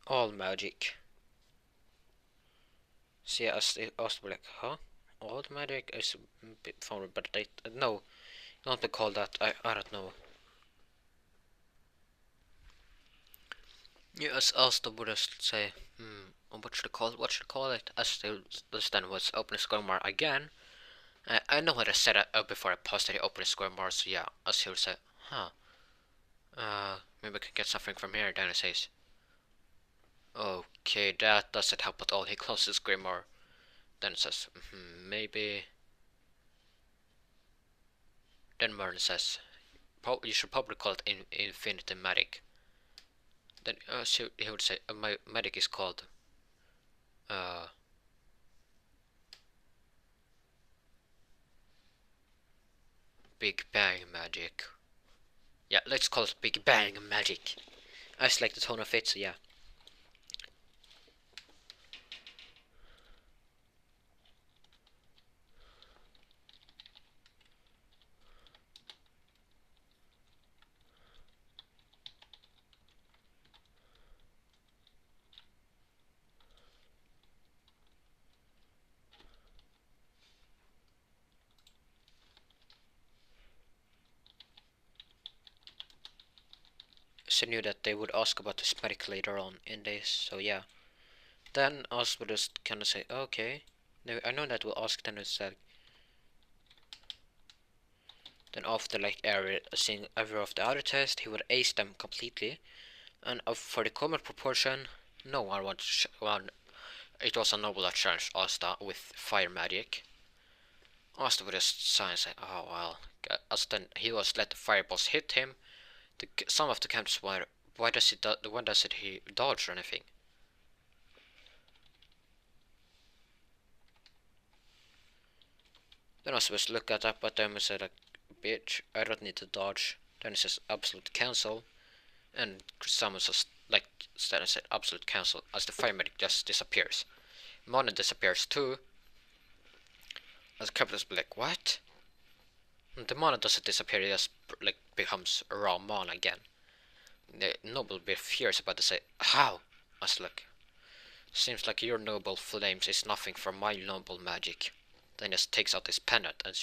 all magic. So yeah, I was like, huh? All magic is a bit found, but no, it won't be called that. I don't know. Yes, Asta would just say, what should I call it? What should I call it? As this then was open Grimoire again. I know what I said before I posted the open Grimoire, so yeah, as he would say, maybe I can get something from here. Then he says, okay, that doesn't help at all. He closes Grimoire. Then it says, maybe. Then Merlin says, you should probably call it Infinity Magic. Then so he would say, my magic is called Big Bang Magic. Yeah, let's call it Big Bang Magic. I just like the tone of it, so yeah. So I knew that they would ask about this magic later on in this, so yeah. Then us would just kind of say, okay. I know that we'll ask, then it's like. Then after like seeing every of the other tests, he would ace them completely. And for the common proportion, no one wanted it was a noble that challenged Asta with fire magic. Asta would just sigh and say, oh well. As then he was let the fireballs hit him. Some of the counters were, why does he dodge or anything? Then I was supposed to look at up at them and say like, bitch, I don't need to dodge. Then it says absolute cancel. And someone says like instead I said absolute cancel as the fire medic just disappears. Mono disappears too. As the captain be like, what? And the mana doesn't disappear, it just like becomes raw mana again. The noble will be furious about to say, how? I was like, seems like your noble flames is nothing for my noble magic. Then just takes out his pendant and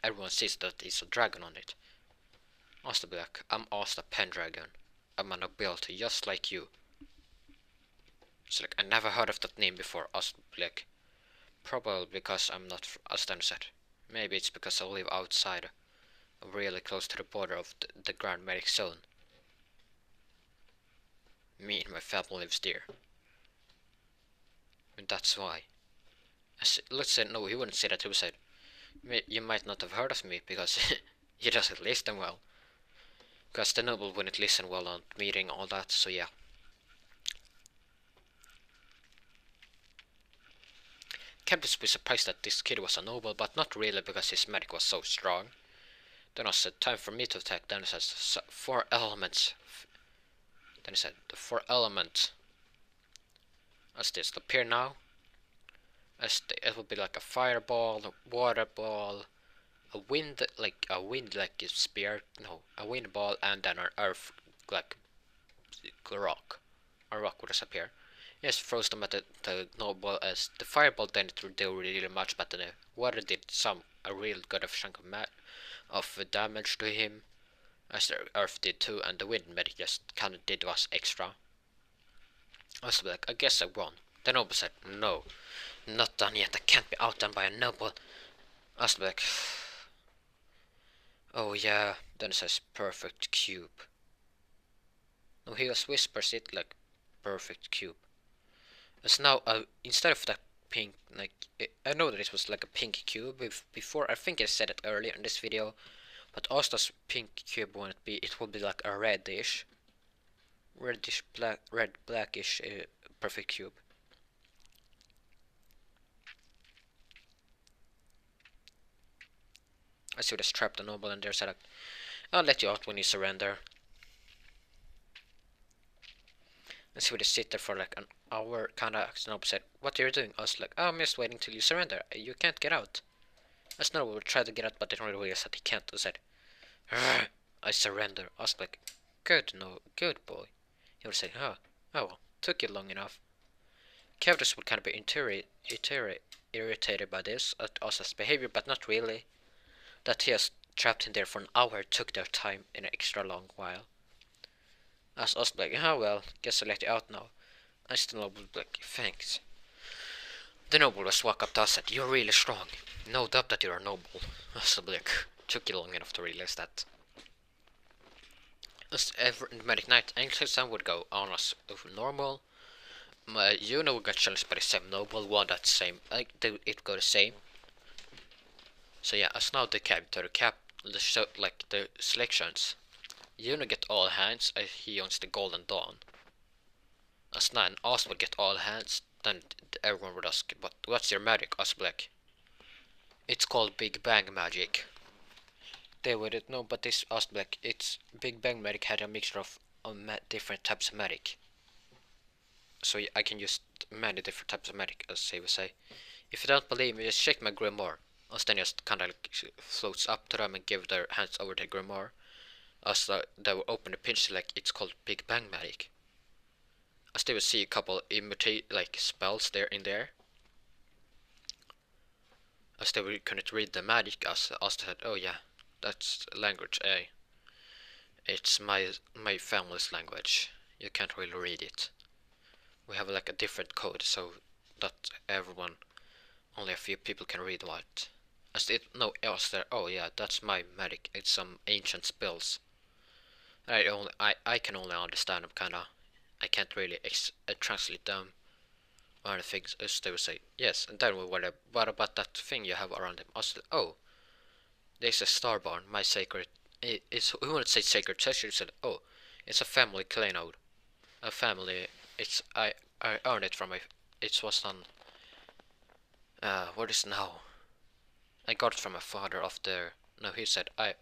everyone sees that it's a dragon on it. Asta be like, I'm Asta Pendragon. I'm a nobility just like you. It's like, I never heard of that name before. Asta be like, probably because I'm not. Asta said, maybe it's because I live outside, really close to the border of the Grand Medic Zone. Me and my family lives there. And that's why. Let's say, no, he wouldn't say that. He would say, you might not have heard of me because he doesn't listen well. Because the noble wouldn't listen well on meeting all that, so yeah. Captain was surprised that this kid was a noble, but not really because his magic was so strong. Then I said, time for me to attack. Then he says, 4 elements. Then he said, the 4 elements. As this appear now. It will be like a fireball, a water ball, a wind like a spear, no, a wind ball, and then an earth like rock. A rock would disappear. Yes, froze them at the noble as the fireball didn't do really much, but the water did a real good chunk of damage to him, as the earth did too, and the wind medic just kinda did was extra. I was like, I guess I won. The noble said, no, not done yet, I can't be outdone by a noble. I was like, oh yeah, then it says perfect cube. No, he just whispers it like perfect cube. It's now instead of that pink, like I know that it was like a pink cube before. I think I said it earlier in this video, but Asta's pink cube won't be. It will be like a reddish blackish perfect cube. I see this trap the noble and there's like, I'll let you out when you surrender. And see, would sit there for like an hour, kinda. Noble said, what are you doing? I was like, oh, I'm just waiting till you surrender. You can't get out. As Noble would try to get out, but didn't really realize that he can't. I said, I surrender. I was like, good, no, good boy. He would say, oh well, took you long enough. Cavdus would kind of be irritated by this, at Asta's behavior, but not really. That he has trapped him there for an hour took their time in an extra long while. As us like, oh well, guess I'll let you out now. I still Noble like, thanks. The noble was walk up to us and said, you're really strong. No doubt that you're a noble. So like, took you long enough to realize that. As every medic night, Angel would go on as normal. Juno got challenged by the same noble, one that same, like it go the same. So yeah, as now the the selections. Juno get all hands, he owns the Golden Dawn. As now Os would get all hands, then everyone would ask, but what's your magic? Os like, it's called Big Bang magic. They wouldn't know, but this Os like, it's Big Bang magic had a mixture of different types of magic. So I can use many different types of magic, as they would say. If you don't believe me, just check my Grimoire. Os then just kinda like floats up to them and give their hands over to Grimoire. As they will open the pinch like it's called Big Bang magic. As they will see a couple imitate like spells there in there. As they couldn't read the magic, as said, oh yeah, that's language A. It's my family's language. You can't really read it. We have like a different code so that everyone, only a few people can read what. As it no else there. Oh yeah, that's my magic. It's some ancient spells. I can only understand them kinda. I can't really translate them or anything. As they would say yes, and then what about that thing you have around them? Also, oh, there's a starborn. My sacred. It's we wouldn't say sacred treasure. Said oh, it's a family claynode. A family. It's I earned it from my. It was on. What is now? I got it from my father after. No, he said I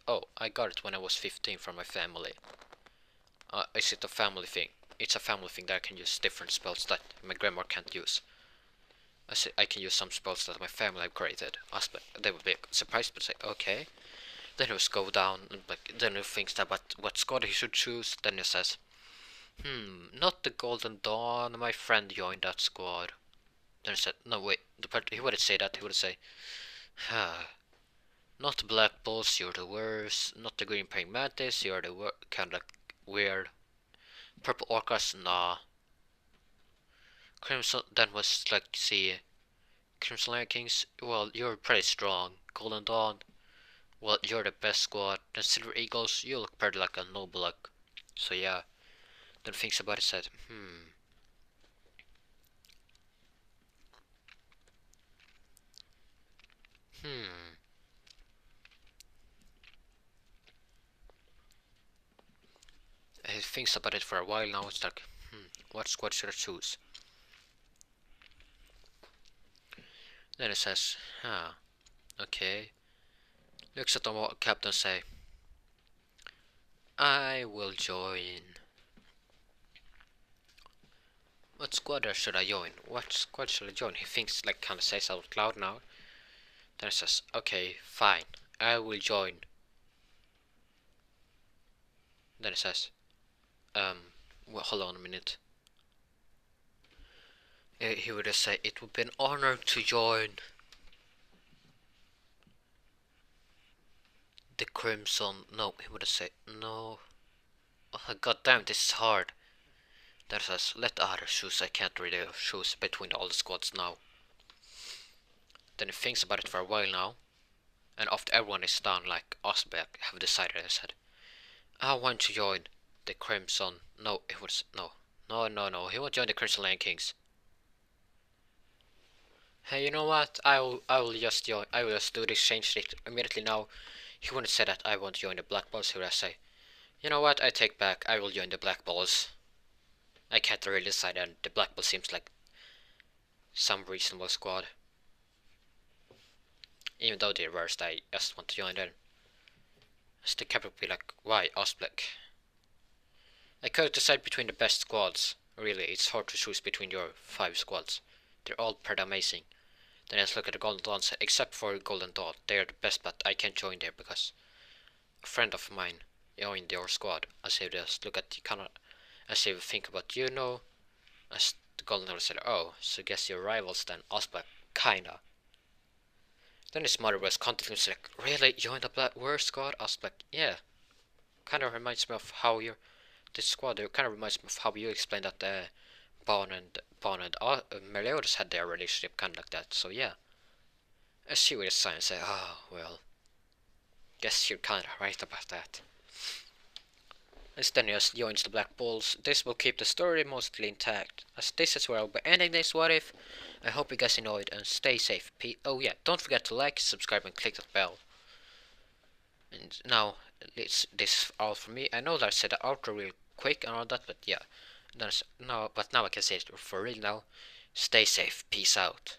got it when I was 15 from my family. Is it a family thing? It's a family thing that I can use different spells that my grandma can't use. I say I can use some spells that my family have created. They would be surprised, but say okay. Then he would go down, and like then he thinks that what squad he should choose. Then he says, not the Golden Dawn. My friend joined that squad. Then he said, no wait. He wouldn't say that. He would say, not the Black Bulls. You're the worst. Not the Green Praying Mantis. You're the kind of like weird. Purple Orcas. Nah. Crimson. Then was like see. Crimson Lion Kings. Well, you're pretty strong. Golden Dawn. Well, you're the best squad. Then Silver Eagles. You look pretty like a noble like. So yeah. Then thinks about it. Said, Hmm. He thinks about it for a while now. It's like, what squad should I choose? Then he says, okay. Looks at the captain say, I will join. What squad should I join? What squad should I join? He thinks like kind of says out loud now. Then he says, okay, fine, I will join. Then he says, well, hold on a minute. He would just say, it would be an honor to join the Crimson. No, he would say, no. Oh, God damn, this is hard. Then he says, let the others choose. I can't really choose between all the squads now. Then he thinks about it for a while now. And after everyone is done, like Osbeck have decided, I said, I want to join the Crimson. No, it was no. He won't join the Crimson Lion Kings. Hey, you know what? I will just join. I will just do this change it immediately now. He wouldn't say that I won't join the Black Balls. He would say, you know what? I take back. I will join the Black Balls. I can't really decide, and the Black Ball seems like some reasonable squad. Even though they're worst, I just want to join them. The captain would be like, why Osbeck? I could decide between the best squads. Really, it's hard to choose between your 5 squads. They're all pretty amazing. Then let's look at the Golden Dawn, except for Golden Dawn. They're the best, but I can't join there because a friend of mine joined your squad. As I just look at the kind of, as I think about as the Golden Dawn said, oh, so guess your rivals then, Osbeck, kinda. Then his mother was constantly like, really, join the Black Worst squad? Osbeck, yeah. Kinda reminds me of how you're this squad. It kind of reminds me of how you explained that Bon and Meliodas had their relationship, kind of like that. So yeah, I see with the sign and say, oh well, guess you're kind of right about that. As Danius joins the Black Bulls, this will keep the story mostly intact. As this is where I'll be ending this What If. I hope you guys enjoyed and stay safe. Oh yeah, don't forget to like, subscribe, and click that bell. And now this is all for me. I know that I said the outro real quick and all that, but yeah. But now I can say it for real now. Stay safe. Peace out.